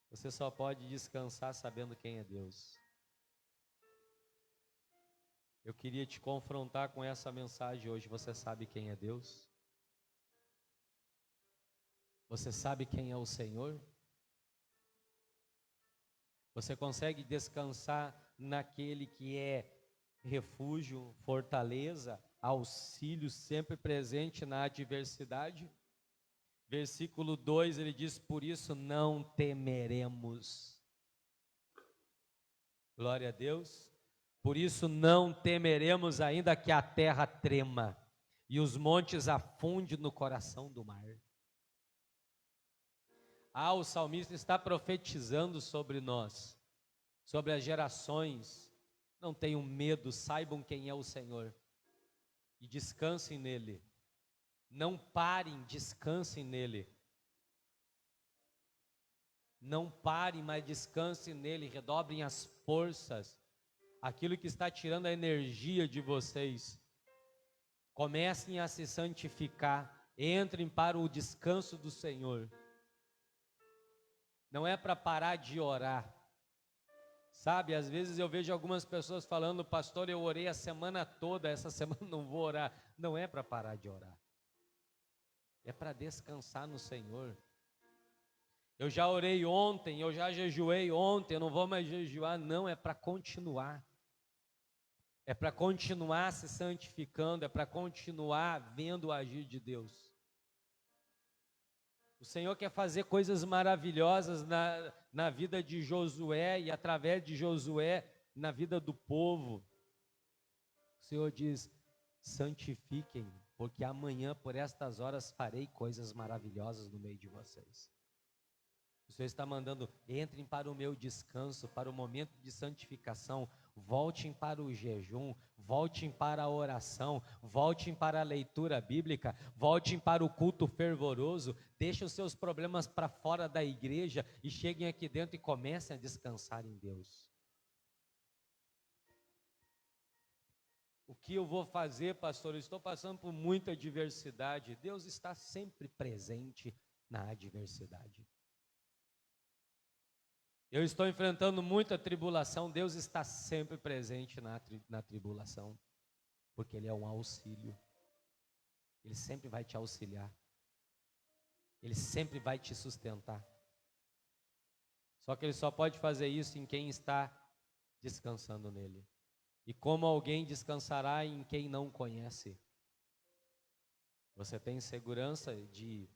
Você só pode descansar sabendo quem é Deus. Eu queria te confrontar com essa mensagem hoje. Você sabe quem é Deus? Você sabe quem é o Senhor? Você consegue descansar naquele que é refúgio, fortaleza, auxílio sempre presente na adversidade? Versículo 2, ele diz: por isso não temeremos. Glória a Deus. Por isso não temeremos, ainda que a terra trema e os montes afundem no coração do mar. O salmista está profetizando sobre nós, sobre as gerações. Não tenham medo, saibam quem é o Senhor e descansem nele. Não parem, descansem nele. Não parem, mas descansem nele, redobrem as forças. Aquilo que está tirando a energia de vocês, comecem a se santificar, entrem para o descanso do Senhor. Não é para parar de orar. Sabe, às vezes eu vejo algumas pessoas falando: pastor, eu orei a semana toda, essa semana não vou orar. Não é para parar de orar. É para descansar no Senhor. Eu já orei ontem, eu já jejuei ontem, eu não vou mais jejuar. Não, é para continuar. É para continuar se santificando, é para continuar vendo o agir de Deus. O Senhor quer fazer coisas maravilhosas na vida de Josué e através de Josué na vida do povo. O Senhor diz: santifiquem, porque amanhã por estas horas farei coisas maravilhosas no meio de vocês. O Senhor está mandando: entrem para o meu descanso, para o momento de santificação, voltem para o jejum, voltem para a oração, voltem para a leitura bíblica, voltem para o culto fervoroso, deixem os seus problemas para fora da igreja e cheguem aqui dentro e comecem a descansar em Deus. O que eu vou fazer, pastor? Eu estou passando por muita adversidade. Deus está sempre presente na adversidade. Eu estou enfrentando muita tribulação, Deus está sempre presente na tribulação. porque Ele é um auxílio. Ele sempre vai te auxiliar. Ele sempre vai te sustentar. Só que Ele só pode fazer isso em quem está descansando nele. E como alguém descansará em quem não conhece? Você tem segurança de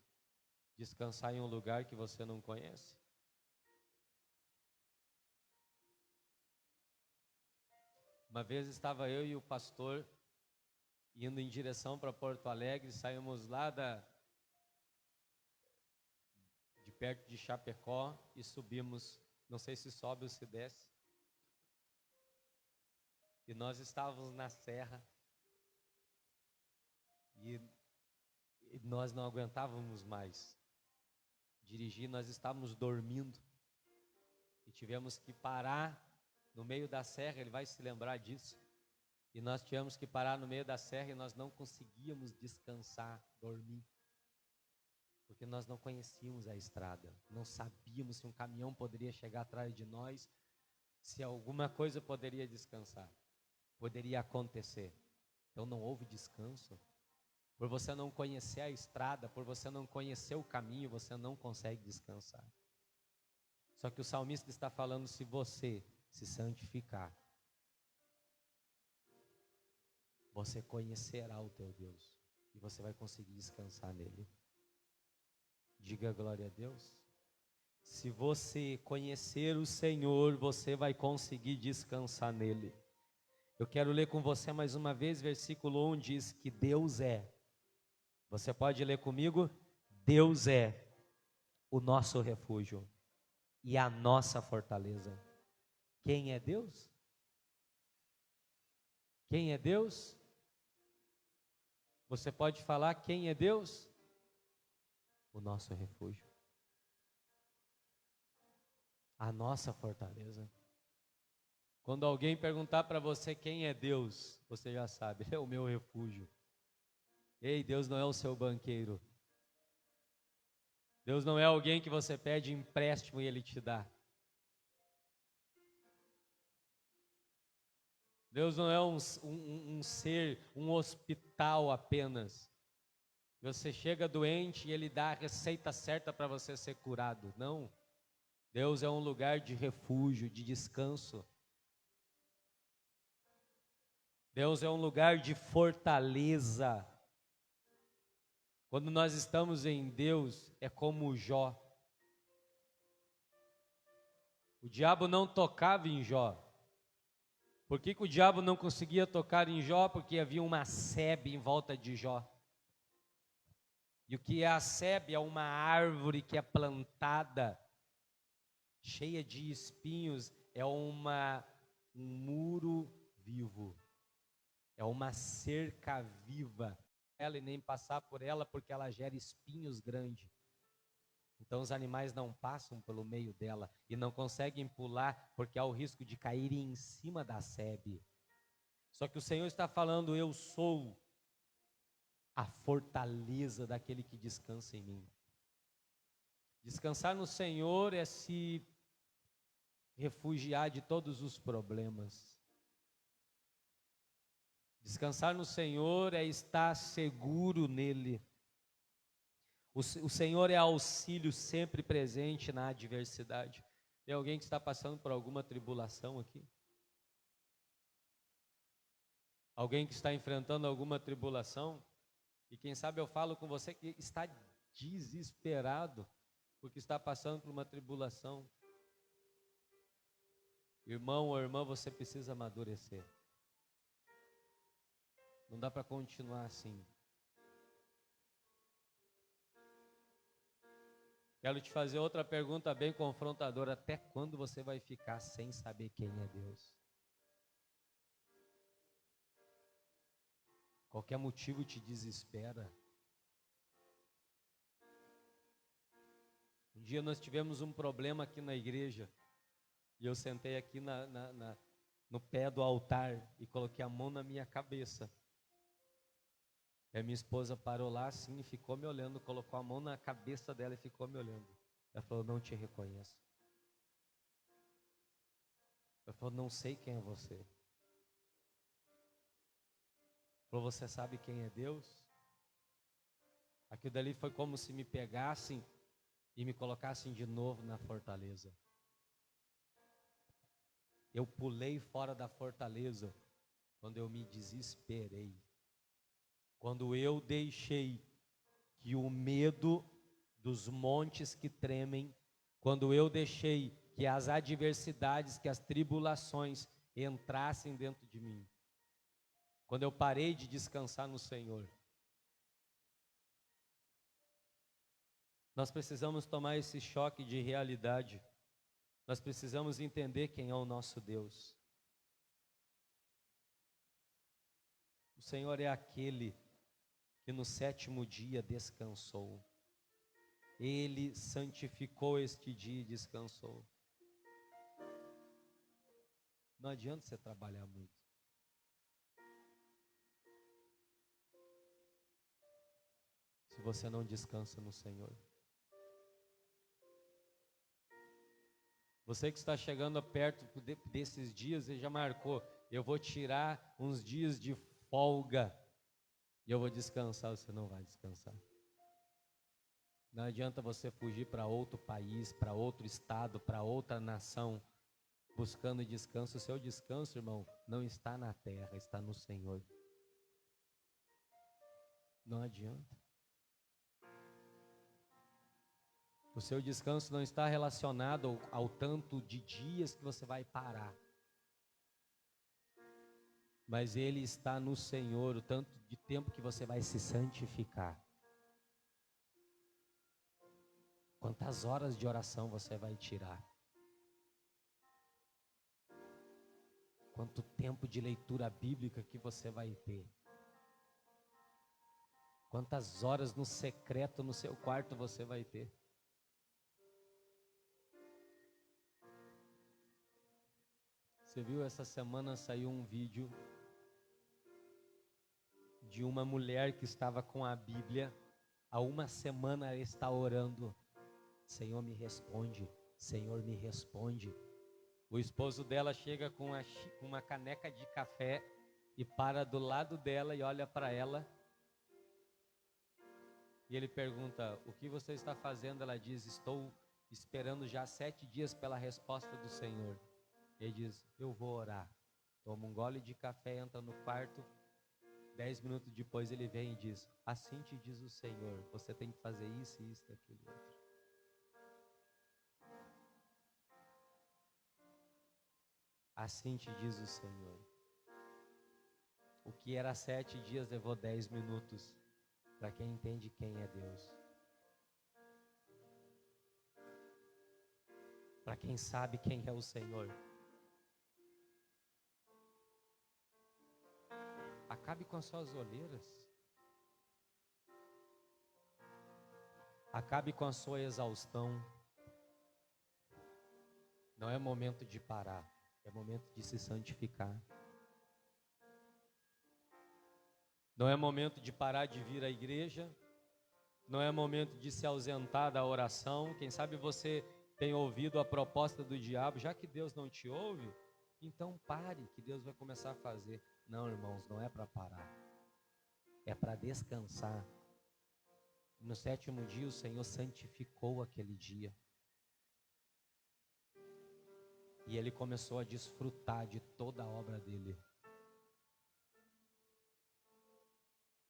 descansar em um lugar que você não conhece? Uma vez estava eu e o pastor indo em direção para Porto Alegre, saímos lá de perto de Chapecó e subimos, não sei se sobe ou se desce, e nós estávamos na serra e nós não aguentávamos mais dirigir, nós estávamos dormindo e tivemos que parar no meio da serra, ele vai se lembrar disso, e nós tivemos que parar no meio da serra e nós não conseguíamos descansar, dormir, porque nós não conhecíamos a estrada, não sabíamos se um caminhão poderia chegar atrás de nós, se alguma coisa poderia descansar, poderia acontecer. Então não houve descanso. Por você não conhecer a estrada, por você não conhecer o caminho, você não consegue descansar. Só que o salmista está falando, se você se santificar, você conhecerá o teu Deus e você vai conseguir descansar nele. Diga glória a Deus. Se você conhecer o Senhor, você vai conseguir descansar nele. Eu quero ler com você mais uma vez, versículo 1 diz que Deus é. Você pode ler comigo? Deus é o nosso refúgio e a nossa fortaleza. Quem é Deus? Quem é Deus? Você pode falar quem é Deus? O nosso refúgio. A nossa fortaleza. Quando alguém perguntar para você quem é Deus, você já sabe, é o meu refúgio. Ei, Deus não é o seu banqueiro. Deus não é alguém que você pede empréstimo e Ele te dá. Deus não é um ser, um hospital apenas. Você chega doente e Ele dá a receita certa para você ser curado. Não. Deus é um lugar de refúgio, de descanso. Deus é um lugar de fortaleza. Quando nós estamos em Deus, é como Jó. O diabo não tocava em Jó. Por que o diabo não conseguia tocar em Jó? Porque havia uma sebe em volta de Jó. E o que é a sebe? É uma árvore que é plantada, cheia de espinhos, é um muro vivo, é uma cerca viva. Ela e nem passar por ela porque ela gera espinhos grandes. Então os animais não passam pelo meio dela e não conseguem pular porque há o risco de caírem em cima da sebe. Só que o Senhor está falando, eu sou a fortaleza daquele que descansa em mim. Descansar no Senhor é se refugiar de todos os problemas. Descansar no Senhor é estar seguro nele. O Senhor é auxílio sempre presente na adversidade. Tem alguém que está passando por alguma tribulação aqui? Alguém que está enfrentando alguma tribulação? E quem sabe eu falo com você que está desesperado porque está passando por uma tribulação. Irmão ou irmã, você precisa amadurecer. Não dá para continuar assim. Quero te fazer outra pergunta bem confrontadora. Até quando você vai ficar sem saber quem é Deus? Qualquer motivo te desespera. Um dia nós tivemos um problema aqui na igreja. E eu sentei aqui no pé do altar e coloquei a mão na minha cabeça. E a minha esposa parou lá assim e ficou me olhando, colocou a mão na cabeça dela e ficou me olhando. Ela falou, não te reconheço. Ela falou, não sei quem é você. Falou, você sabe quem é Deus? Aquilo dali foi como se me pegassem e me colocassem de novo na fortaleza. Eu pulei fora da fortaleza quando eu me desesperei. Quando eu deixei que o medo dos montes que tremem, quando eu deixei que as adversidades, que as tribulações entrassem dentro de mim, quando eu parei de descansar no Senhor. Nós precisamos tomar esse choque de realidade. Nós precisamos entender quem é o nosso Deus. O Senhor é aquele que no 7º dia descansou. Ele santificou este dia e descansou. Não adianta você trabalhar muito. Se você não descansa no Senhor. Você que está chegando perto desses dias e já marcou, eu vou tirar uns dias de folga e eu vou descansar, você não vai descansar. Não adianta você fugir para outro país, para outro estado, para outra nação, buscando descanso. O seu descanso, irmão, não está na terra, está no Senhor. Não adianta. O seu descanso não está relacionado ao tanto de dias que você vai parar. Mas ele está no Senhor, o tanto de tempo que você vai se santificar. Quantas horas de oração você vai tirar? Quanto tempo de leitura bíblica que você vai ter? Quantas horas no secreto, no seu quarto você vai ter? Você viu, essa semana saiu um vídeo de uma mulher que estava com a Bíblia, há uma semana ela está orando, Senhor me responde, Senhor me responde. O esposo dela chega com uma caneca de café e para do lado dela e olha para ela. E ele pergunta, o que você está fazendo? Ela diz, estou esperando já 7 dias pela resposta do Senhor. Ele diz, eu vou orar. Toma um gole de café, entra no quarto. 10 minutos depois ele vem e diz, assim te diz o Senhor, você tem que fazer isso, isso e aquilo outro. Assim te diz o Senhor. O que era 7 dias levou 10 minutos. Para quem entende quem é Deus. Para quem sabe quem é o Senhor. Acabe com as suas olheiras. Acabe com a sua exaustão. Não é momento de parar. É momento de se santificar. Não é momento de parar de vir à igreja. Não é momento de se ausentar da oração. Quem sabe você tem ouvido a proposta do diabo. Já que Deus não te ouve, então pare, que Deus vai começar a fazer. Não, irmãos, não é para parar. É para descansar. No 7º dia o Senhor santificou aquele dia. E ele começou a desfrutar de toda a obra dele.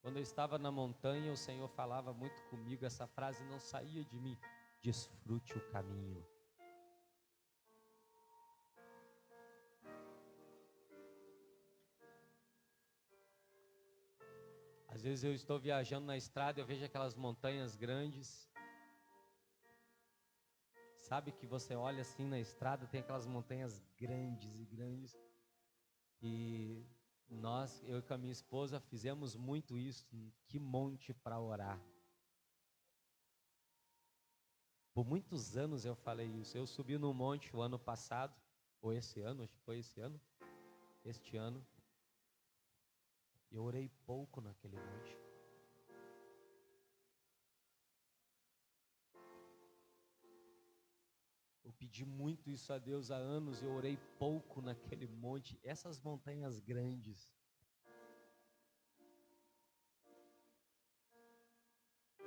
Quando eu estava na montanha, o Senhor falava muito comigo, essa frase não saía de mim, desfrute o caminho. Às vezes eu estou viajando na estrada, eu vejo aquelas montanhas grandes. Sabe que você olha assim na estrada, tem aquelas montanhas grandes e grandes. E eu e com a minha esposa fizemos muito isso. Que monte para orar. Por muitos anos eu falei isso. Eu subi no monte o ano passado, ou esse ano, acho que foi este ano. Eu orei pouco naquele monte. Eu pedi muito isso a Deus há anos, eu orei pouco naquele monte, essas montanhas grandes.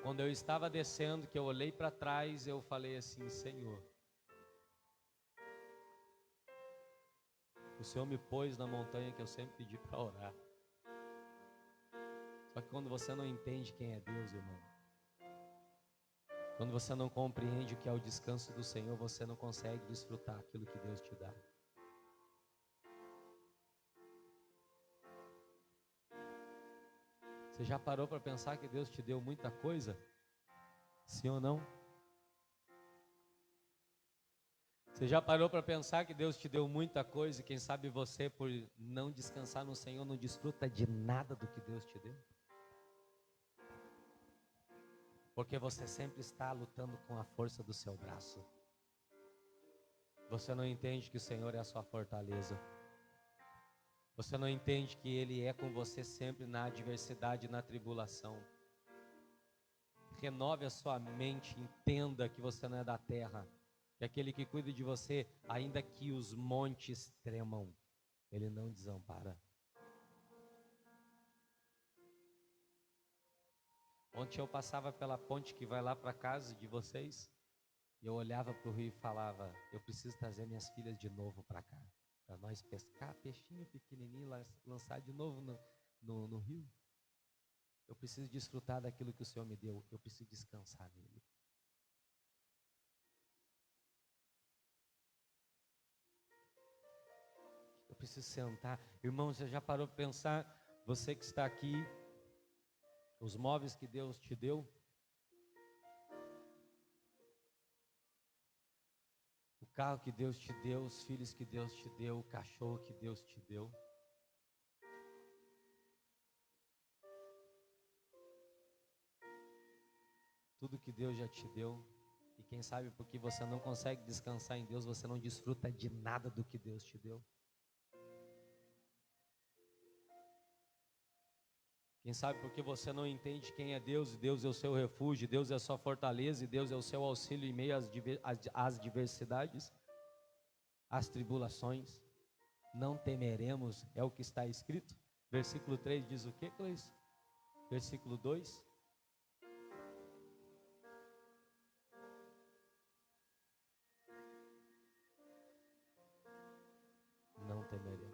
Quando eu estava descendo, que eu olhei para trás, eu falei assim: Senhor, o Senhor me pôs na montanha que eu sempre pedi para orar. Só que quando você não entende quem é Deus, irmão, quando você não compreende o que é o descanso do Senhor, você não consegue desfrutar aquilo que Deus te dá. Você já parou para pensar que Deus te deu muita coisa? Sim ou não? Você já parou para pensar que Deus te deu muita coisa e quem sabe você, por não descansar no Senhor, não desfruta de nada do que Deus te deu? Porque você sempre está lutando com a força do seu braço. Você não entende que o Senhor é a sua fortaleza. Você não entende que Ele é com você sempre na adversidade e na tribulação. Renove a sua mente, entenda que você não é da terra. Que aquele que cuida de você, ainda que os montes tremam, Ele não desampara. Ontem eu passava pela ponte que vai lá para casa de vocês, e eu olhava para o rio e falava: eu preciso trazer minhas filhas de novo para cá, para nós pescar peixinho pequenininho, lançar de novo no rio. Eu preciso desfrutar daquilo que o Senhor me deu, eu preciso descansar nele. Eu preciso sentar. Irmão, você já parou para pensar, você que está aqui, os móveis que Deus te deu, o carro que Deus te deu, os filhos que Deus te deu, o cachorro que Deus te deu. Tudo que Deus já te deu. E quem sabe porque você não consegue descansar em Deus, você não desfruta de nada do que Deus te deu. Quem sabe porque você não entende quem é Deus, e Deus é o seu refúgio, Deus é a sua fortaleza, e Deus é o seu auxílio em meio às diversidades, às tribulações. Não temeremos, é o que está escrito. Versículo 3 diz o que, Cleiton? Versículo 2. Não temeremos.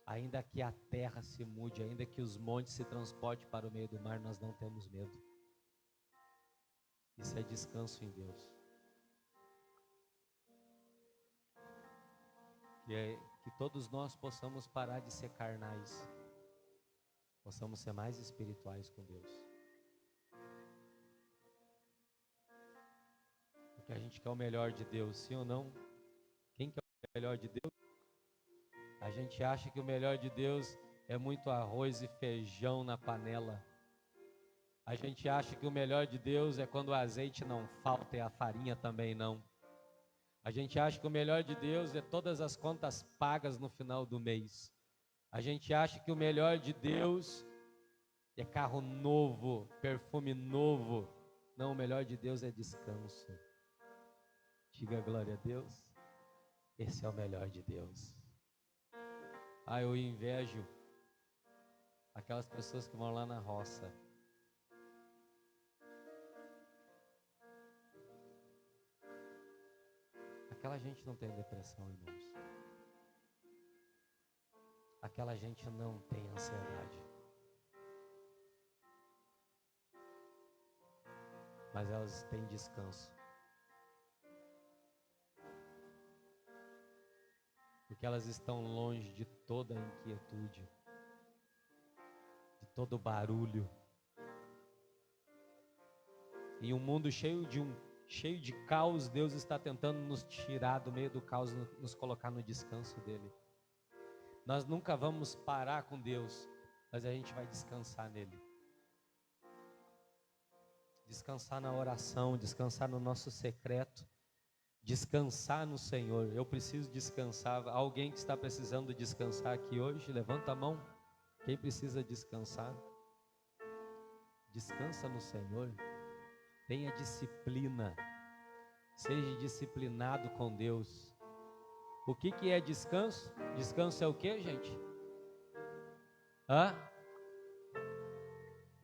Ainda que a terra se mude, ainda que os montes se transportem para o meio do mar, nós não temos medo. Isso é descanso em Deus. Que todos nós possamos parar de ser carnais, possamos ser mais espirituais com Deus. Porque a gente quer o melhor de Deus, sim ou não? Quem quer o melhor de Deus? A gente acha que o melhor de Deus é muito arroz e feijão na panela. A gente acha que o melhor de Deus é quando o azeite não falta e a farinha também não. A gente acha que o melhor de Deus é todas as contas pagas no final do mês. A gente acha que o melhor de Deus é carro novo, perfume novo. Não, o melhor de Deus é descanso. Diga glória a Deus. Esse é o melhor de Deus. Eu invejo aquelas pessoas que vão lá na roça. Aquela gente não tem depressão, irmãos. Aquela gente não tem ansiedade. Mas elas têm descanso. Porque elas estão longe de toda a inquietude, de todo o barulho. Em um mundo cheio de caos, Deus está tentando nos tirar do meio do caos, nos colocar no descanso dele. Nós nunca vamos parar com Deus, mas a gente vai descansar nele. Descansar na oração, descansar no nosso secreto. Descansar no Senhor. Eu preciso descansar. Alguém que está precisando descansar aqui hoje, levanta a mão. Quem precisa descansar? Descansa no Senhor. Tenha disciplina. Seja disciplinado com Deus. O que é descanso? Descanso é o que, gente?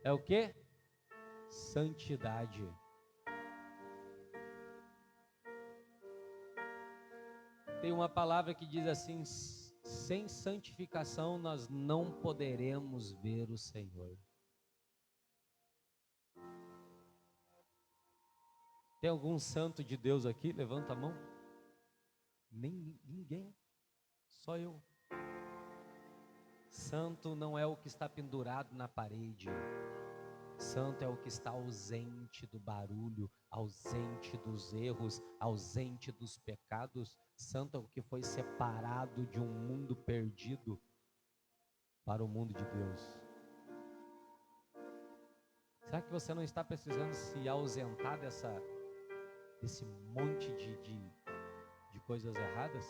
É o que? santidade. Tem uma palavra que diz assim: sem santificação nós não poderemos ver o Senhor. Tem algum santo de Deus aqui? Levanta a mão. Ninguém, só eu. Santo não é o que está pendurado na parede. Santo é o que está ausente do barulho, ausente dos erros, ausente dos pecados. Santo é o que foi separado de um mundo perdido para o mundo de Deus. Será que você não está precisando se ausentar desse monte de coisas erradas?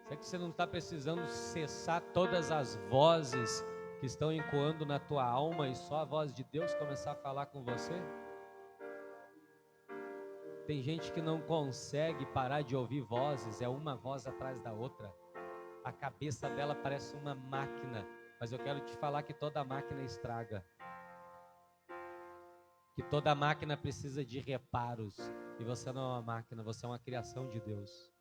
Será que você não está precisando cessar todas as vozes que estão ecoando na tua alma e só a voz de Deus começar a falar com você? Tem gente que não consegue parar de ouvir vozes, é uma voz atrás da outra. A cabeça dela parece uma máquina, mas eu quero te falar que toda máquina estraga. Que toda máquina precisa de reparos. E você não é uma máquina, você é uma criação de Deus.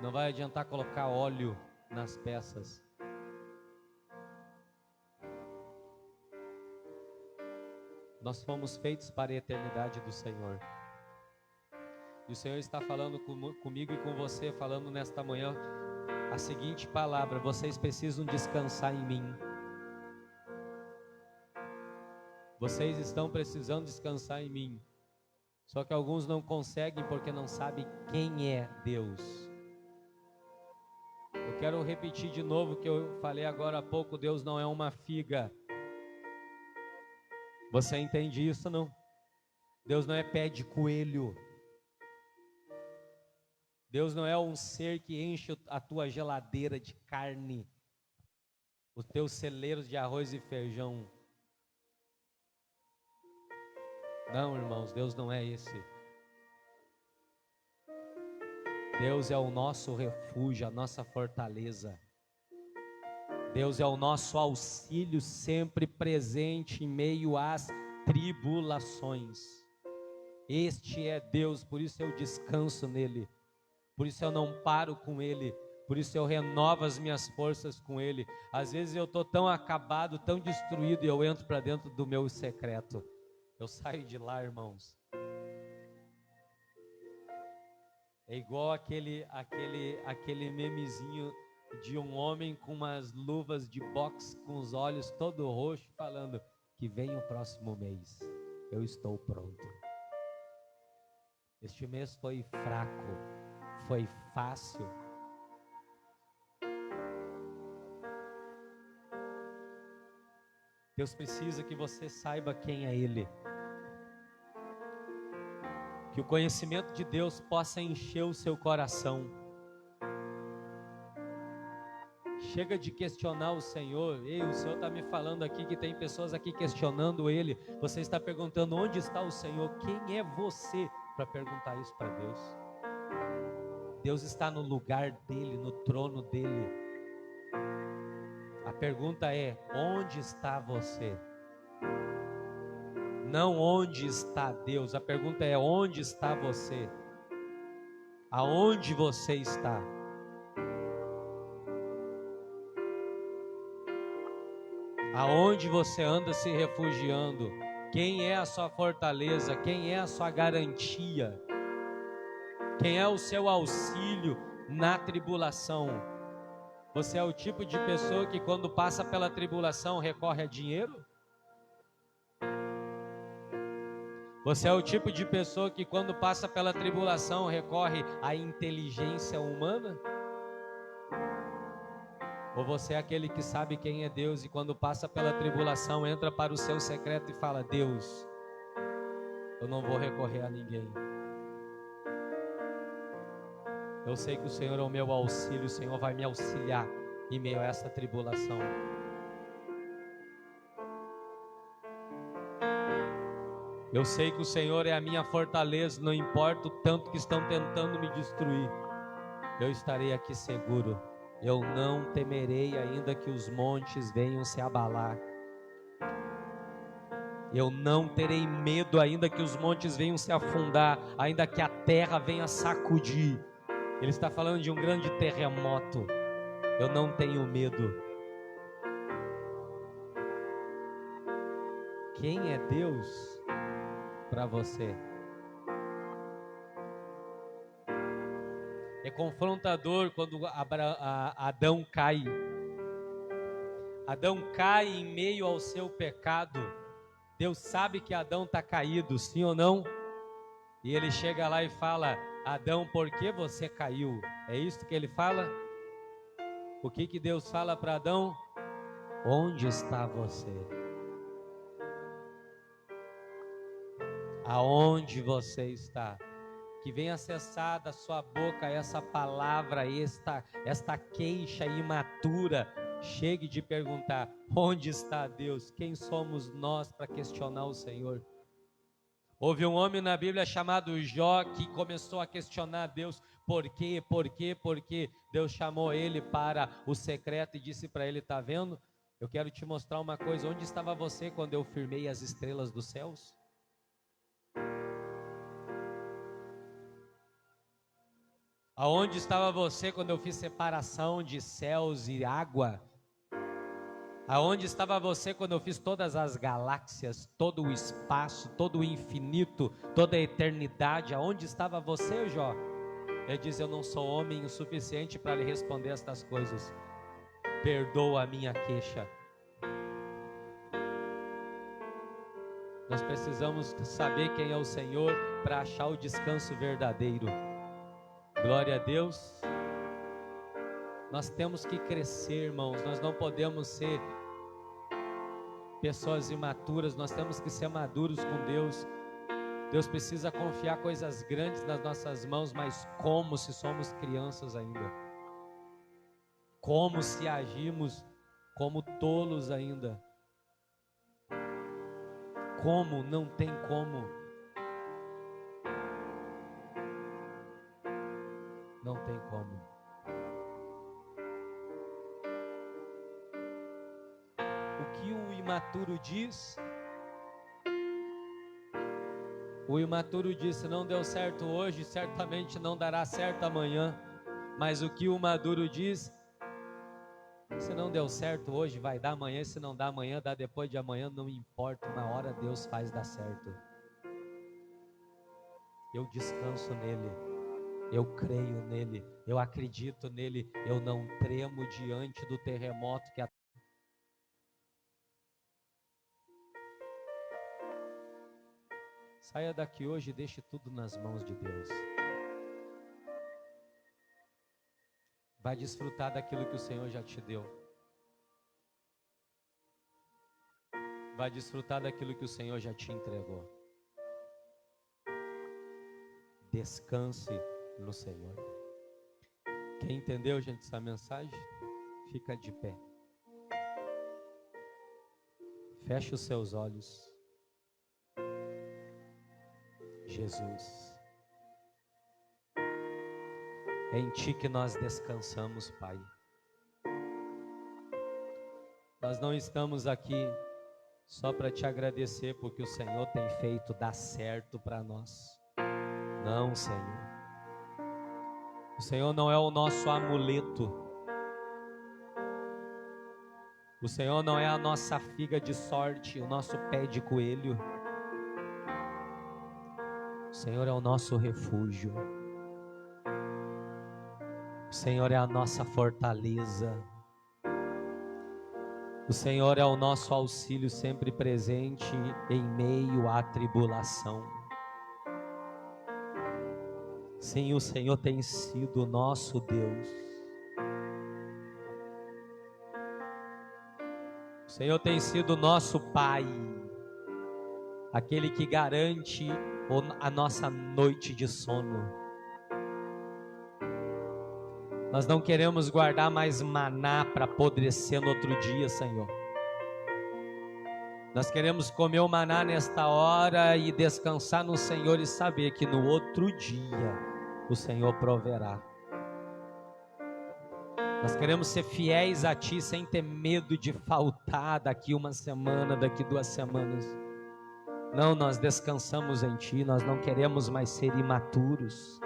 Não vai adiantar colocar óleo nas peças. Nós fomos feitos para a eternidade do Senhor. E o Senhor está falando comigo e com você, falando nesta manhã a seguinte palavra: vocês precisam descansar em mim. Vocês estão precisando descansar em mim. Só que alguns não conseguem porque não sabem quem é Deus. Eu quero repetir de novo o que eu falei agora há pouco: Deus não é uma figa. Você entende isso, não? Deus não é pé de coelho. Deus não é um ser que enche a tua geladeira de carne, os teus celeiros de arroz e feijão. Não, irmãos, Deus não é esse. Deus é o nosso refúgio, a nossa fortaleza. Deus é o nosso auxílio sempre presente em meio às tribulações. Este é Deus, por isso eu descanso nele. Por isso eu não paro com ele. Por isso eu renovo as minhas forças com ele. Às vezes eu estou tão acabado, tão destruído, e eu entro para dentro do meu secreto. Eu saio de lá, irmãos. É igual aquele memezinho de um homem com umas luvas de boxe, com os olhos todo roxo, falando que vem o próximo mês. Eu estou pronto. Este mês foi fraco, foi fácil. Deus precisa que você saiba quem é Ele. Que o conhecimento de Deus possa encher o seu coração. Chega de questionar o Senhor. Ei, o Senhor está me falando aqui que tem pessoas aqui questionando Ele. Você está perguntando onde está o Senhor. Quem é você para perguntar isso para Deus? Deus está no lugar dEle, no trono dEle. A pergunta é: onde está você? Não onde está Deus. A pergunta é: onde está você? Aonde você está? Aonde você anda se refugiando? Quem é a sua fortaleza? Quem é a sua garantia? Quem é o seu auxílio na tribulação? Você é o tipo de pessoa que quando passa pela tribulação recorre a dinheiro? Você é o tipo de pessoa que quando passa pela tribulação recorre à inteligência humana? Ou você é aquele que sabe quem é Deus e quando passa pela tribulação entra para o seu secreto e fala: Deus, eu não vou recorrer a ninguém. Eu sei que o Senhor é o meu auxílio, o Senhor vai me auxiliar em meio a essa tribulação. Eu sei que o Senhor é a minha fortaleza, não importa o tanto que estão tentando me destruir. Eu estarei aqui seguro, Eu não temerei, ainda que os montes venham se abalar. Eu não terei medo, ainda que os montes venham se afundar, ainda que a terra venha sacudir. Ele está falando de um grande terremoto. Eu não tenho medo. Quem é Deus para você? É confrontador quando Adão cai. Adão cai em meio ao seu pecado. Deus sabe que Adão está caído, sim ou não? E ele chega lá e fala: Adão, por que você caiu? É isso que ele fala? O que Deus fala para Adão? Onde está você? Aonde você está? Que venha cessar da sua boca essa palavra, esta queixa imatura. Chegue de perguntar: onde está Deus? Quem somos nós para questionar o Senhor? Houve um homem na Bíblia chamado Jó que começou a questionar Deus. Por quê? Por quê? Por quê? Deus chamou ele para o secreto e disse para ele: tá vendo? Eu quero te mostrar uma coisa. Onde estava você quando eu firmei as estrelas dos céus? Aonde estava você quando eu fiz separação de céus e água? Aonde estava você quando eu fiz todas as galáxias, todo o espaço, todo o infinito, toda a eternidade? Aonde estava você, Jó? Ele diz: eu não sou homem o suficiente para lhe responder estas coisas. Perdoa a minha queixa. Nós precisamos saber quem é o Senhor para achar o descanso verdadeiro. Glória a Deus. Nós temos que crescer, irmãos. Nós não podemos ser pessoas imaturas. Nós temos que ser maduros com Deus. Deus precisa confiar coisas grandes nas nossas mãos, mas como se somos crianças ainda? Como se agimos como tolos ainda? Como? Não tem como. Não tem como. O que o imaturo diz? O imaturo disse: não deu certo hoje, certamente não dará certo amanhã. Mas o que o maduro diz? Se não deu certo hoje, vai dar amanhã. Se não dá amanhã, dá depois de amanhã. Não importa, uma hora Deus faz dar certo. Eu descanso nele. Eu creio nele, eu acredito nele, eu não tremo diante do terremoto que Saia daqui hoje e deixe tudo nas mãos de Deus. Vai desfrutar daquilo que o Senhor já te deu. Vai desfrutar daquilo que o Senhor já te entregou. Descanse no Senhor. Quem entendeu, gente, essa mensagem? Fica de pé. Feche os seus olhos. Jesus, é em Ti que nós descansamos, Pai. Nós não estamos aqui só para Te agradecer porque o Senhor tem feito dar certo para nós. Não, Senhor. O Senhor não é o nosso amuleto. O Senhor não é a nossa figa de sorte, o nosso pé de coelho. O Senhor é o nosso refúgio. O Senhor é a nossa fortaleza. O Senhor é o nosso auxílio sempre presente em meio à tribulação. Sim, o Senhor tem sido o nosso Deus. O Senhor tem sido o nosso Pai, aquele que garante a nossa noite de sono. Nós não queremos guardar mais maná para apodrecer no outro dia, Senhor. Nós queremos comer o maná nesta hora e descansar no Senhor e saber que no outro dia o Senhor proverá. Nós queremos ser fiéis a Ti sem ter medo de faltar daqui uma semana, daqui 2 semanas. Não, nós descansamos em Ti, nós não queremos mais ser imaturos.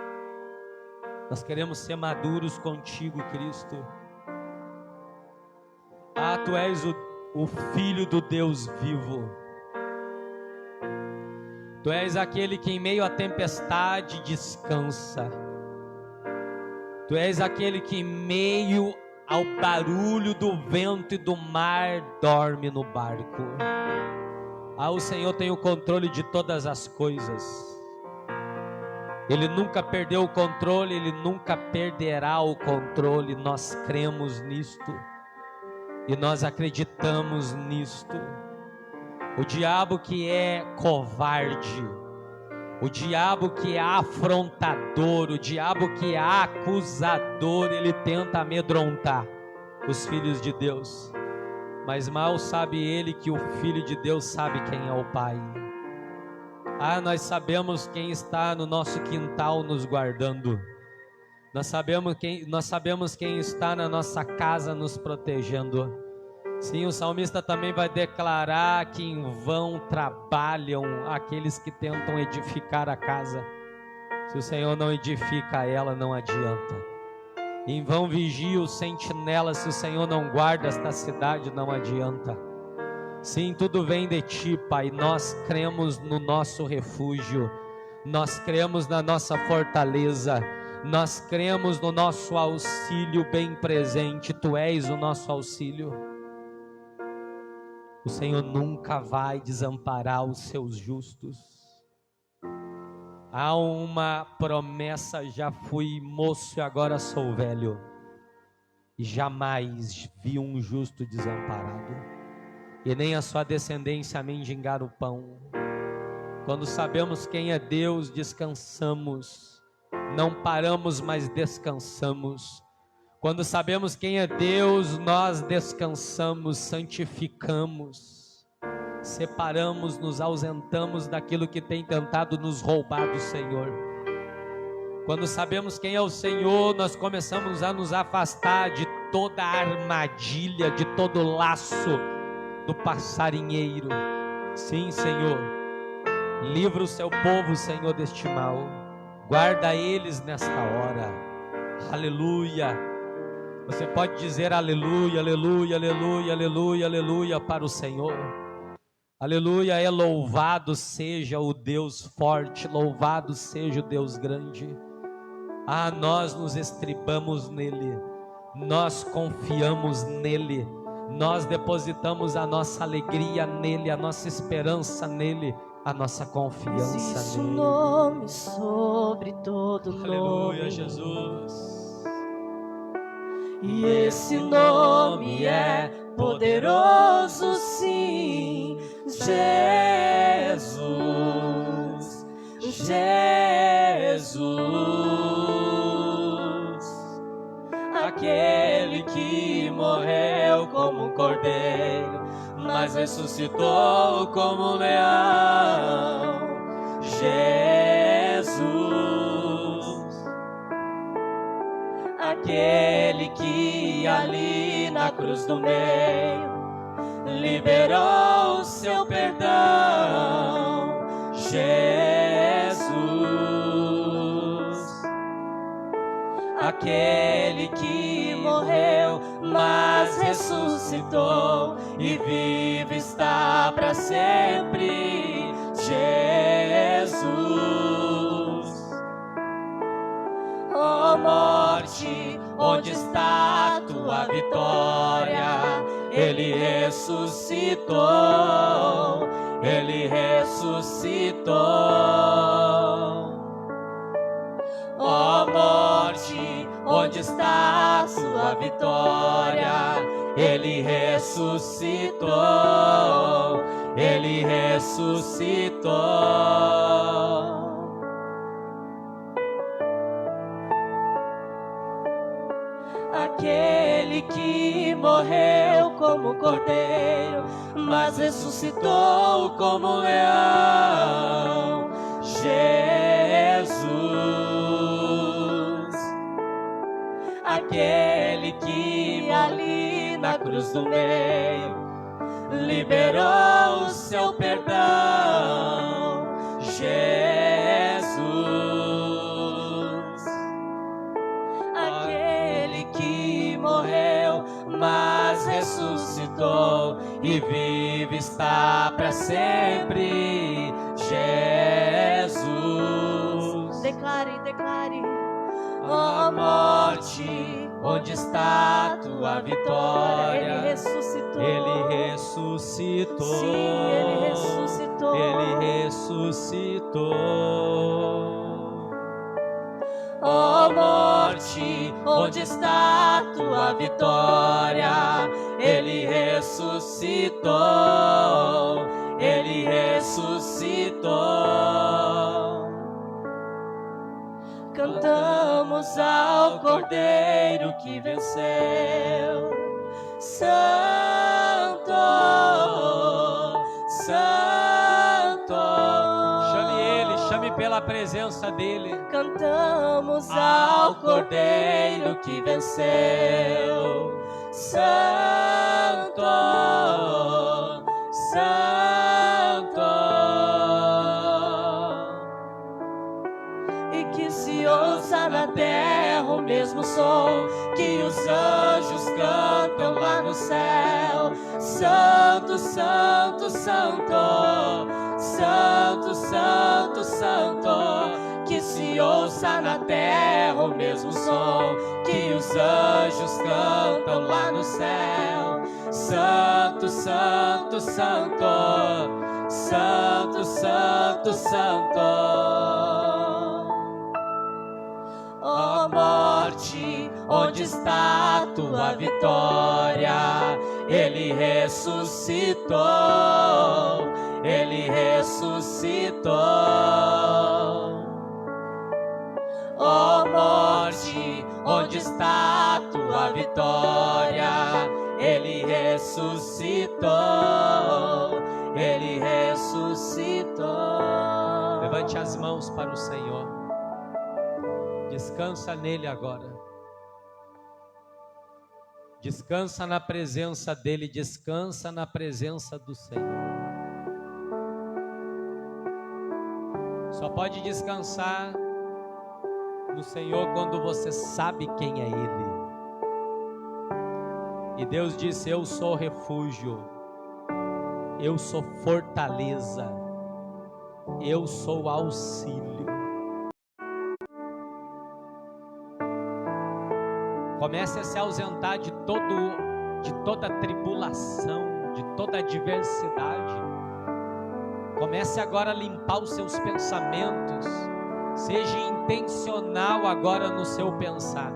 Nós queremos ser maduros contigo, Cristo. Ah, Tu és o Filho do Deus vivo. Tu és aquele que em meio à tempestade descansa. Tu és aquele que em meio ao barulho do vento e do mar dorme no barco. Ah, o Senhor tem o controle de todas as coisas. Ele nunca perdeu o controle, Ele nunca perderá o controle. Nós cremos nisto e nós acreditamos nisto. O diabo que é covarde, o diabo que é afrontador, o diabo que é acusador, ele tenta amedrontar os filhos de Deus. Mas mal sabe ele que o Filho de Deus sabe quem é o Pai. Ah, nós sabemos quem está no nosso quintal nos guardando. Nós sabemos quem está na nossa casa nos protegendo. Sim, o salmista também vai declarar que em vão trabalham aqueles que tentam edificar a casa. Se o Senhor não edifica ela, não adianta. Em vão vigia o sentinela, se o Senhor não guarda esta cidade, não adianta. Sim, tudo vem de Ti, Pai. Nós cremos no nosso refúgio, nós cremos na nossa fortaleza, nós cremos no nosso auxílio bem presente. Tu és o nosso auxílio. O Senhor nunca vai desamparar os seus justos. Há uma promessa: já fui moço e agora sou velho, e jamais vi um justo desamparado, e nem a sua descendência mendigar o pão. Quando sabemos quem é Deus, descansamos, não paramos, mas descansamos. Quando sabemos quem é Deus, nós descansamos, santificamos, separamos, nos ausentamos daquilo que tem tentado nos roubar do Senhor. Quando sabemos quem é o Senhor, nós começamos a nos afastar de toda a armadilha, de todo o laço do passarinheiro. Sim, Senhor, livra o seu povo, Senhor, deste mal. Guarda eles nesta hora. Aleluia. Você pode dizer aleluia, aleluia, aleluia, aleluia, aleluia para o Senhor. Aleluia, é louvado seja o Deus forte, louvado seja o Deus grande. Ah, nós nos estribamos nele, nós confiamos nele, nós depositamos a nossa alegria nele, a nossa esperança nele, a nossa confiança existe nele. Um nome sobre todo nome. Aleluia, Jesus. E esse nome é poderoso, sim, Jesus, Jesus, aquele que morreu como um cordeiro, mas ressuscitou como um leão, Jesus. Aquele que ali na cruz do meio liberou o seu perdão, Jesus. Aquele que morreu, mas ressuscitou e vive está para sempre, Jesus. Ó morte, onde está a tua vitória? Ele ressuscitou, Ele ressuscitou. Ó morte, onde está a tua vitória? Ele ressuscitou, Ele ressuscitou. Aquele que morreu como cordeiro, mas ressuscitou como leão, Jesus. Aquele que cruz do meio, liberou o seu perdão, Jesus. Aquele que morreu, mas ressuscitou e vive está para sempre, Jesus. Declare, declare. Ó morte, onde está tua vitória? Ele ressuscitou. Ele ressuscitou. Sim, ele ressuscitou. Ele ressuscitou. Ó morte, Onde está tua vitória? Ele ressuscitou. Ele ressuscitou. cantamos ao Cordeiro que venceu. Santo, Santo. Chame Ele, chame pela presença dEle. Cantamos ao Cordeiro que venceu. Santo, Santo. E que se ouça na terra o mesmo som que os anjos cantam lá no céu. Santo, Santo, Santo. Santo, Santo, Santo. Que se ouça na terra o mesmo som que os anjos cantam lá no céu. Santo, Santo, Santo. Santo, Santo, Santo. Ó morte, onde está tua vitória? Ele ressuscitou. Ele ressuscitou. Ó morte, onde está tua vitória? Ele ressuscitou. Ele ressuscitou. Levante as mãos para o Senhor. Descansa nele agora. Descansa na presença dele, descansa na presença do Senhor. Só pode descansar no Senhor quando você sabe quem é Ele. E Deus disse: eu sou refúgio, eu sou fortaleza, eu sou auxílio. Comece a se ausentar de toda tribulação, de toda adversidade. Comece agora a limpar os seus pensamentos. Seja intencional agora no seu pensar.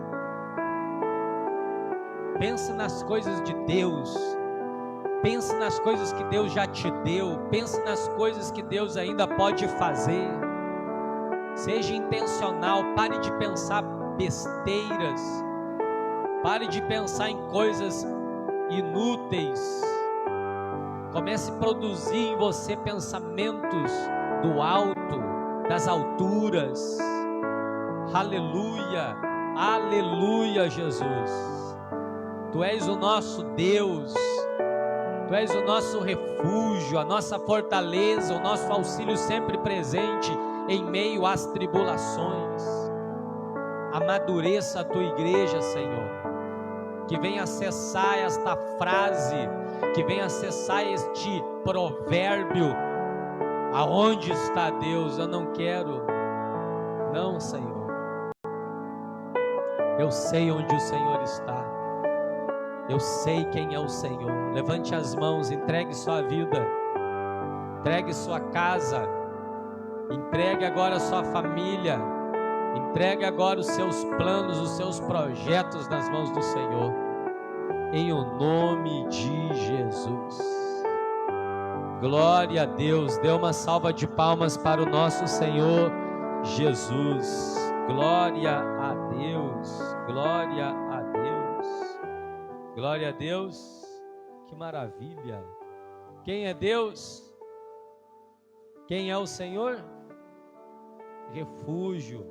Pense nas coisas de Deus. Pense nas coisas que Deus já te deu. Pense nas coisas que Deus ainda pode fazer. Seja intencional. Pare de pensar besteiras. Pare de pensar em coisas inúteis. Comece a produzir em você pensamentos do alto, das alturas. Aleluia, aleluia, Jesus. Tu és o nosso Deus, Tu és o nosso refúgio, a nossa fortaleza, o nosso auxílio sempre presente em meio às tribulações. Amadureça a Tua igreja, Senhor, que venha acessar esta frase, que venha acessar este provérbio: aonde está Deus? Eu não quero, não, Senhor. Eu sei onde o Senhor está. Eu sei quem é o Senhor. Levante as mãos, entregue sua vida, entregue sua casa, entregue agora sua família, entregue agora os seus planos, os seus projetos nas mãos do Senhor, em o nome de Jesus. Glória a Deus. Dê uma salva de palmas para o nosso Senhor Jesus. Glória a Deus. Glória a Deus. Glória a Deus. Que maravilha. Quem é Deus? Quem é o Senhor? Refúgio,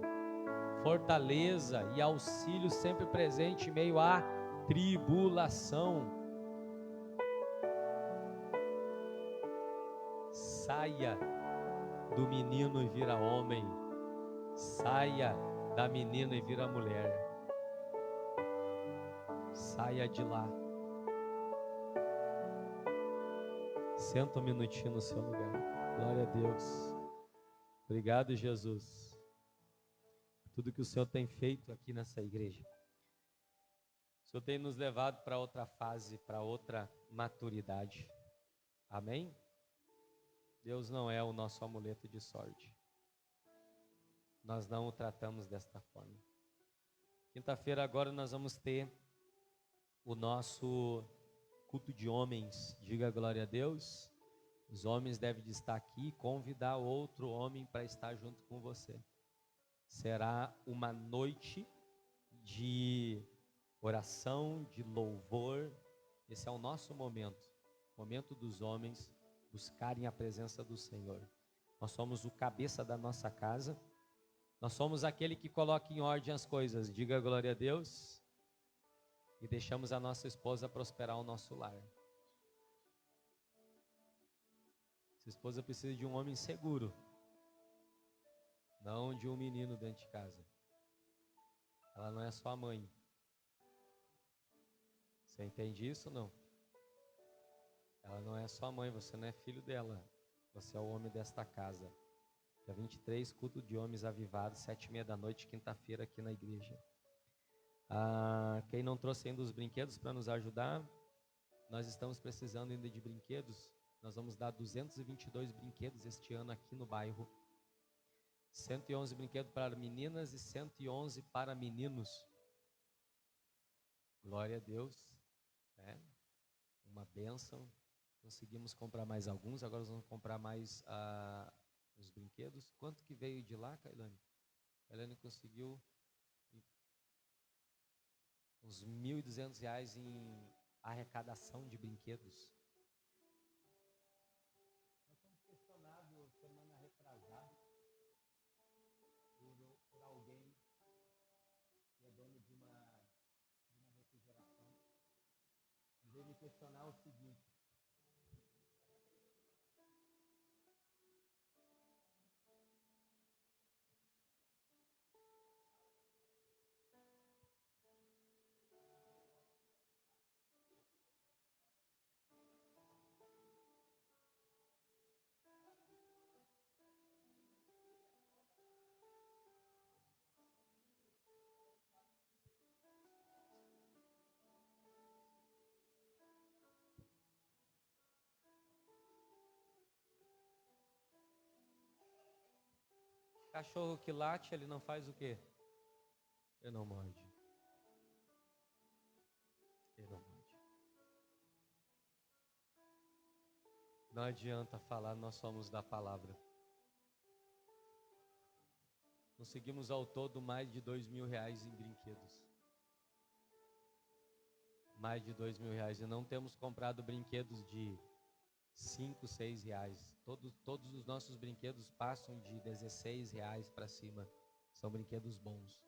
fortaleza e auxílio sempre presente em meio à tribulação. saia do menino e vira homem, saia da menina e vira mulher, saia de lá, senta um minutinho no seu lugar. Glória a Deus. Obrigado, Jesus, por tudo que o Senhor tem feito aqui nessa igreja. O Senhor tem nos levado para outra fase, para outra maturidade. Amém? Deus não é o nosso amuleto de sorte. Nós não o tratamos desta forma. Quinta-feira agora nós vamos ter o nosso culto de homens. Diga glória a Deus. Os homens devem de estar aqui e convidar outro homem para estar junto com você. Será uma noite de oração, de louvor. Esse é o nosso momento. Momento dos homens buscarem a presença do Senhor. Nós somos o cabeça da nossa casa. Nós somos aquele que coloca em ordem as coisas. Diga glória a Deus. E deixamos a nossa esposa prosperar o nosso lar. Sua esposa precisa de um homem seguro, não de um menino dentro de casa. Ela não é só mãe. Você entende isso ou não? Ela não é só mãe, você não é filho dela. Você é o homem desta casa. Dia 23, culto de homens avivados, 7h30 da noite, quinta-feira, aqui na igreja. Quem não trouxe ainda os brinquedos para nos ajudar, nós estamos precisando ainda de brinquedos. Nós vamos dar 222 brinquedos este ano aqui no bairro. 111 brinquedos para meninas e 111 para meninos. Glória a Deus. Uma bênção. Conseguimos comprar mais alguns, agora nós vamos comprar mais os brinquedos. Quanto que veio de lá, Kailane? Kailane conseguiu uns R$1.200 em arrecadação de brinquedos. Nós fomos questionados semana retrasada por alguém que é dono de uma refrigeração. Ele veio me questionar o seguinte: cachorro que late, ele não faz o quê? Ele não morde. Ele não morde. Não adianta falar, nós somos da palavra. Conseguimos ao todo mais de R$2.000 em brinquedos. Mais de R$2.000. E não temos comprado brinquedos de R$5, R$6. Todos os nossos brinquedos passam de R$16 para cima. São brinquedos bons.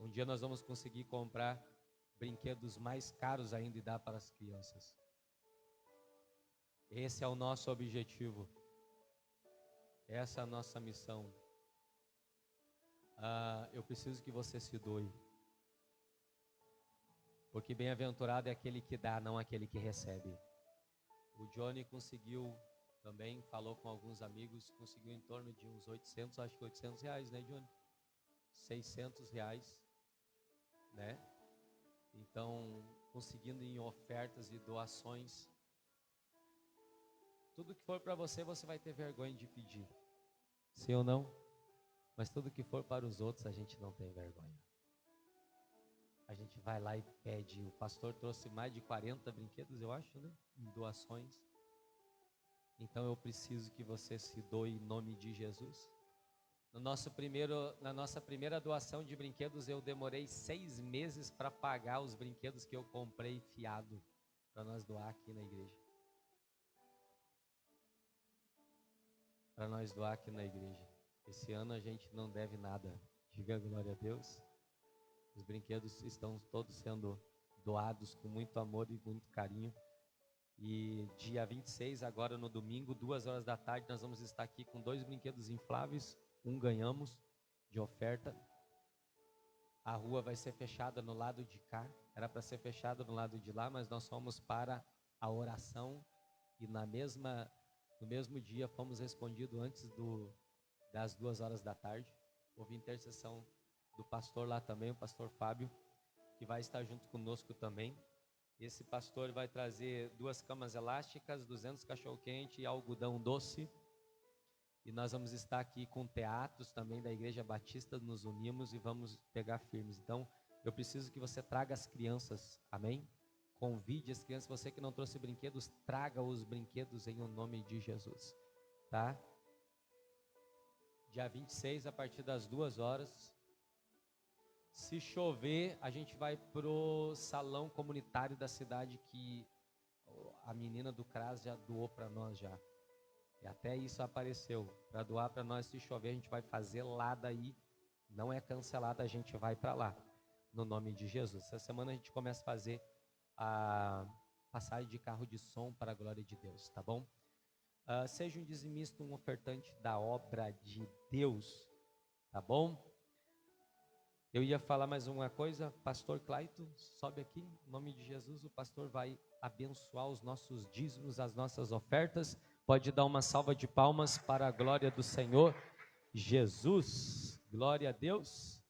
Um dia nós vamos conseguir comprar brinquedos mais caros ainda e dar para as crianças. Esse é o nosso objetivo. Essa é a nossa missão. Eu preciso que você se doe. Porque bem-aventurado é aquele que dá, não aquele que recebe. O Johnny conseguiu também, falou com alguns amigos, conseguiu em torno de uns 800, acho que R$800, né, Johnny? R$600, né? Então, conseguindo em ofertas e doações. Tudo que for para você, você vai ter vergonha de pedir. Sim ou não? Mas tudo que for para os outros, a gente não tem vergonha. A gente vai lá e pede. O pastor trouxe mais de 40 brinquedos, eu acho, né? Em doações. Então eu preciso que você se doe em nome de Jesus. Na nossa primeira doação de brinquedos, eu demorei 6 meses para pagar os brinquedos que eu comprei fiado para nós doar aqui na igreja. Para nós doar aqui na igreja. Esse ano a gente não deve nada. Diga glória a Deus. Os brinquedos estão todos sendo doados com muito amor e muito carinho. E dia 26, agora no domingo, 2 horas da tarde, nós vamos estar aqui com 2 brinquedos infláveis. Um ganhamos de oferta. A rua vai ser fechada no lado de cá. Era para ser fechada no lado de lá, mas nós fomos para a oração. E no mesmo dia fomos respondidos antes das 2 horas da tarde. Houve intercessão do pastor lá também, o pastor Fábio, que vai estar junto conosco também. Esse pastor vai trazer 2 camas elásticas, 200 cachorro-quente e algodão doce. E nós vamos estar aqui com teatros também da Igreja Batista, nos unimos e vamos pegar firmes. Então, eu preciso que você traga as crianças, amém? Convide as crianças, você que não trouxe brinquedos, traga os brinquedos em o nome de Jesus, tá? Dia 26, a partir das 2 horas. Se chover, a gente vai pro salão comunitário da cidade que a menina do CRAS já doou para nós já. E até isso apareceu. Para doar para nós, se chover, a gente vai fazer lá daí. Não é cancelado, a gente vai para lá. No nome de Jesus. Essa semana a gente começa a fazer a passagem de carro de som para a glória de Deus, tá bom? Seja um dizimista, um ofertante da obra de Deus, tá bom? Eu ia falar mais uma coisa, pastor Claito, sobe aqui, em nome de Jesus, o pastor vai abençoar os nossos dízimos, as nossas ofertas. Pode dar uma salva de palmas para a glória do Senhor Jesus. Glória a Deus.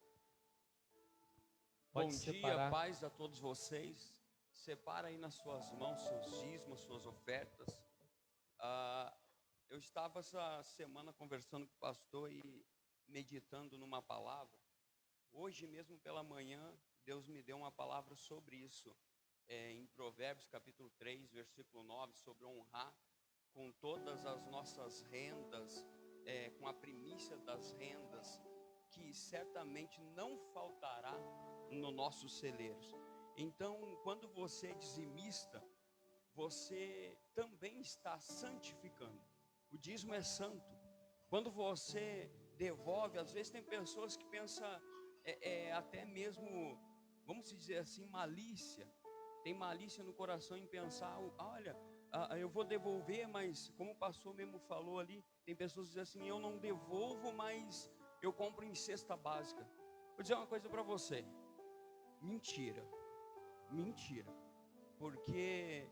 Bom dia, paz a todos vocês. Separa aí nas suas mãos seus dízimos, suas ofertas. Eu estava essa semana conversando com o pastor e meditando numa palavra. Hoje mesmo pela manhã, Deus me deu uma palavra sobre isso. Em Provérbios capítulo 3, versículo 9, sobre honrar com todas as nossas rendas, com a primícia das rendas, que certamente não faltará no nossos celeiros. Então, quando você é dizimista, você também está santificando. O dízimo é santo. Quando você devolve, às vezes tem pessoas que pensam até mesmo, vamos dizer assim, malícia. Tem malícia no coração em pensar, olha, eu vou devolver, mas como o pastor mesmo falou ali, tem pessoas que dizem assim, eu não devolvo, mas eu compro em cesta básica. Vou dizer uma coisa para você, mentira, porque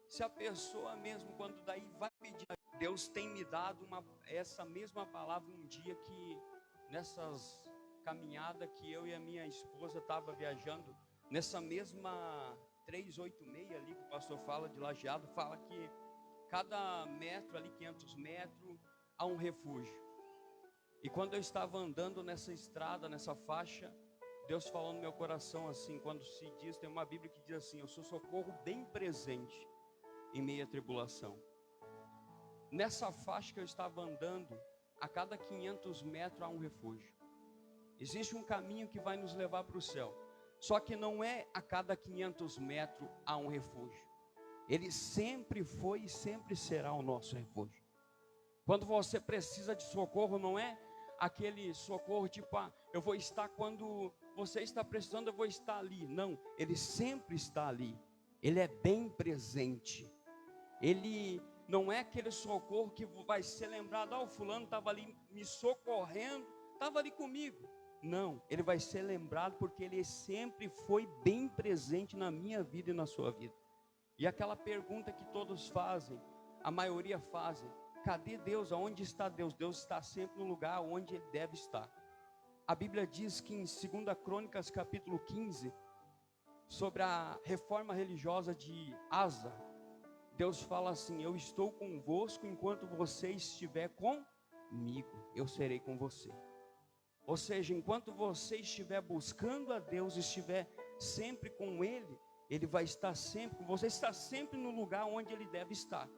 se a pessoa mesmo, quando daí vai pedir, Deus tem me dado essa mesma palavra um dia que, nessas caminhadas que eu e a minha esposa estava viajando, nessa mesma 386 ali que o pastor fala de Lajeado, fala que cada metro ali, 500 metros, há um refúgio. E quando eu estava andando nessa estrada, nessa faixa, Deus falou no meu coração assim, quando se diz, tem uma Bíblia que diz assim, eu sou socorro bem presente em meio à tribulação. Nessa faixa que eu estava andando, a cada 500 metros há um refúgio. Existe um caminho que vai nos levar para o céu. Só que não é a cada 500 metros há um refúgio. Ele sempre foi e sempre será o nosso refúgio. Quando você precisa de socorro, não é aquele socorro tipo, eu vou estar quando você está precisando, eu vou estar ali. Não, ele sempre está ali. Ele é bem presente. Ele não é aquele socorro que vai ser lembrado, o fulano estava ali me socorrendo, estava ali comigo. Não, ele vai ser lembrado porque ele sempre foi bem presente na minha vida e na sua vida. E aquela pergunta que todos fazem, a maioria fazem, cadê Deus? Aonde está Deus? Deus está sempre no lugar onde Ele deve estar. A Bíblia diz que em 2 Crônicas capítulo 15, sobre a reforma religiosa de Asa, Deus fala assim, eu estou convosco enquanto você estiver comigo, eu serei com você. Ou seja, enquanto você estiver buscando a Deus, estiver sempre com Ele, Ele vai estar sempre com você, está sempre no lugar onde Ele deve estar.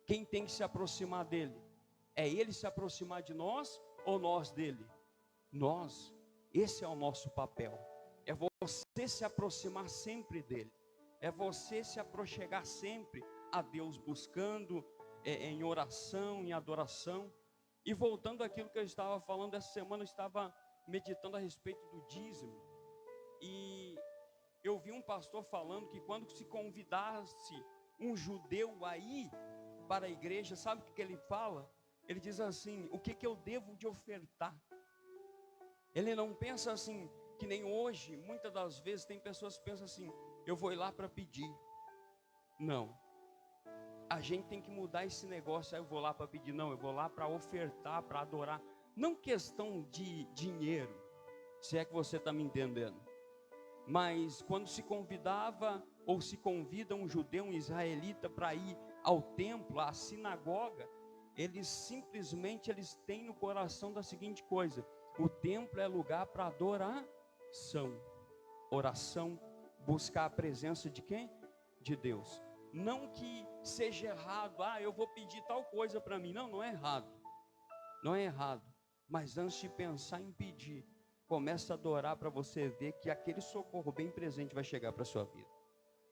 Quem tem que se aproximar dEle? É Ele se aproximar de nós ou nós dEle? Nós, esse é o nosso papel. É você se aproximar sempre dEle. É você se aproximar sempre a Deus, buscando em oração, em adoração. E voltando àquilo que eu estava falando, essa semana eu estava meditando a respeito do dízimo. E eu vi um pastor falando que quando se convidasse um judeu a ir para a igreja, sabe o que ele fala? Ele diz assim: o que eu devo de ofertar? Ele não pensa assim, que nem hoje, muitas das vezes tem pessoas que pensam assim: eu vou ir lá para pedir. Não, a gente tem que mudar esse negócio. Aí eu vou lá para pedir, não, eu vou lá para ofertar, para adorar. Não questão de dinheiro, se é que você está me entendendo. Mas quando se convidava ou se convida um judeu, um israelita para ir ao templo, à sinagoga, eles simplesmente têm no coração da seguinte coisa: o templo é lugar para adoração, oração, buscar a presença de quem? De Deus. Não que seja errado, eu vou pedir tal coisa para mim. Não, não é errado. Não é errado. Mas antes de pensar em pedir, começa a adorar para você ver que aquele socorro bem presente vai chegar para a sua vida.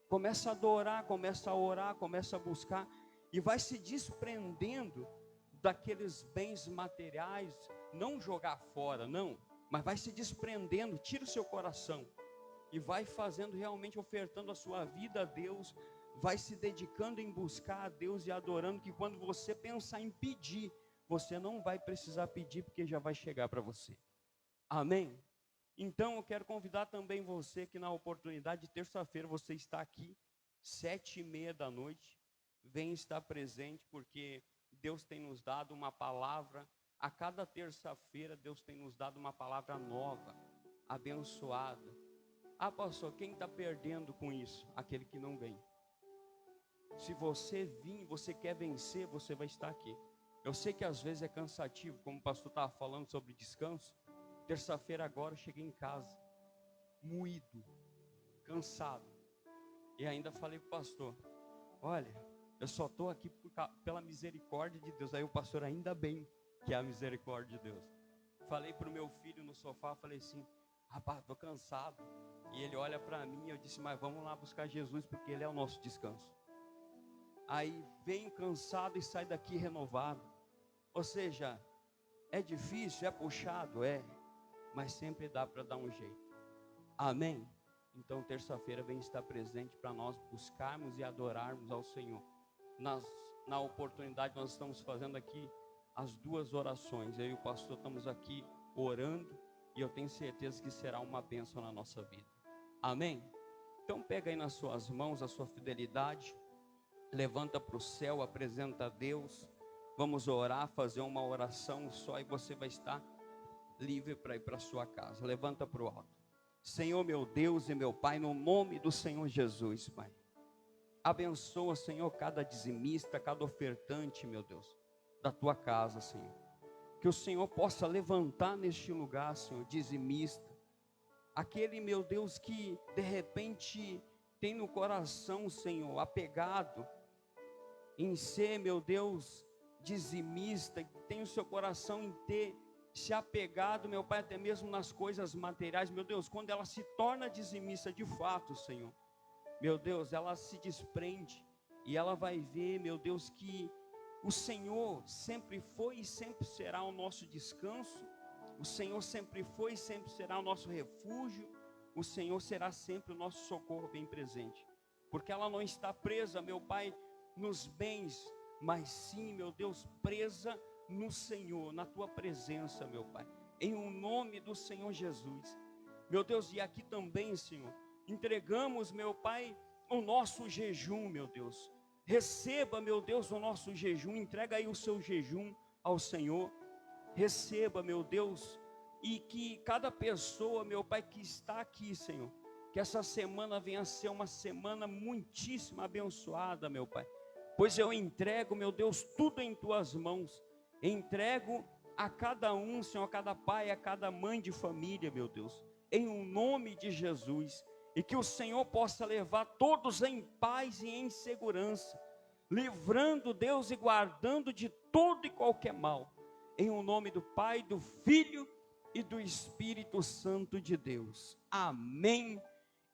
Começa a adorar, começa a orar, começa a buscar e vai se desprendendo daqueles bens materiais. Não jogar fora, não, mas vai se desprendendo, tira o seu coração e vai fazendo realmente, ofertando a sua vida a Deus, vai se dedicando em buscar a Deus e adorando, que quando você pensar em pedir, você não vai precisar pedir, porque já vai chegar para você. Amém? Então eu quero convidar também você, que na oportunidade de terça-feira você está aqui, 7h30 da noite, vem estar presente, porque Deus tem nos dado uma palavra. A cada terça-feira Deus tem nos dado uma palavra nova, abençoada. Pastor, quem está perdendo com isso? Aquele que não vem. Se você vir, você quer vencer, você vai estar aqui. Eu sei que às vezes é cansativo, como o pastor estava falando sobre descanso. Terça-feira agora eu cheguei em casa, moído, cansado. E ainda falei para o pastor: olha, eu só estou aqui pela misericórdia de Deus. Aí o pastor: ainda bem que é a misericórdia de Deus. Falei para o meu filho no sofá, falei assim: rapaz, estou cansado. E ele olha para mim e eu disse: mas vamos lá buscar Jesus, porque Ele é o nosso descanso. Aí venho cansado e saio daqui renovado. Ou seja, é difícil, é puxado, mas sempre dá para dar um jeito. Amém? Então terça-feira vem estar presente para nós buscarmos e adorarmos ao Senhor. Na oportunidade nós estamos fazendo aqui as 2 orações. Eu e o pastor estamos aqui orando, e eu tenho certeza que será uma bênção na nossa vida. Amém? Então pega aí nas suas mãos a sua fidelidade, levanta para o céu, apresenta a Deus. Vamos orar, fazer uma oração só, e você vai estar livre para ir para a sua casa. Levanta para o alto. Senhor, meu Deus e meu Pai, no nome do Senhor Jesus, Pai, abençoa, Senhor, cada dizimista, cada ofertante, meu Deus, da tua casa, Senhor. Que o Senhor possa levantar neste lugar, Senhor, dizimista, aquele, meu Deus, que de repente tem no coração, Senhor, apegado em ser, meu Deus, dizimista, tem o seu coração em ter se apegado, meu Pai, até mesmo nas coisas materiais. Meu Deus, quando ela se torna dizimista de fato, Senhor, meu Deus, ela se desprende e ela vai ver, meu Deus, que o Senhor sempre foi e sempre será o nosso descanso. O Senhor sempre foi e sempre será o nosso refúgio. O Senhor será sempre o nosso socorro bem presente, porque ela não está presa, meu Pai, nos bens, mas sim, meu Deus, presa no Senhor, na tua presença, meu Pai, em o nome do Senhor Jesus. Meu Deus, e aqui também, Senhor, entregamos, meu Pai, o nosso jejum, meu Deus. Receba, meu Deus, o nosso jejum. Entrega aí o seu jejum ao Senhor. Receba, meu Deus, e que cada pessoa, meu Pai, que está aqui, Senhor, que essa semana venha a ser uma semana muitíssimo abençoada, meu Pai, pois eu entrego, meu Deus, tudo em tuas mãos. Entrego a cada um, Senhor, a cada pai, a cada mãe de família, meu Deus, em o nome de Jesus, e que o Senhor possa levar todos em paz e em segurança, livrando, Deus, e guardando de todo e qualquer mal, em o nome do Pai, do Filho e do Espírito Santo de Deus. Amém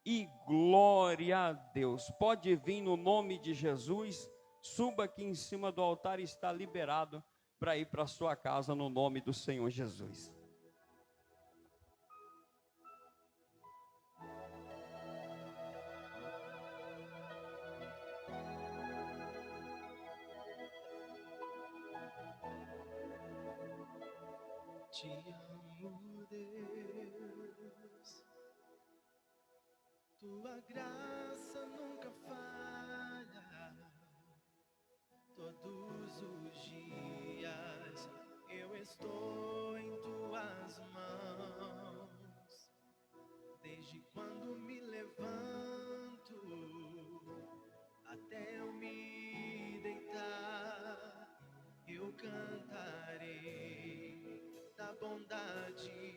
e glória a Deus. Pode vir no nome de Jesus. Suba aqui em cima do altar e está liberado para ir para a sua casa no nome do Senhor Jesus. Te amo, Deus. Tua graça nunca falha. Todos os dias eu estou em tuas mãos. Desde quando me levanto até eu me deitar, eu cantarei da bondade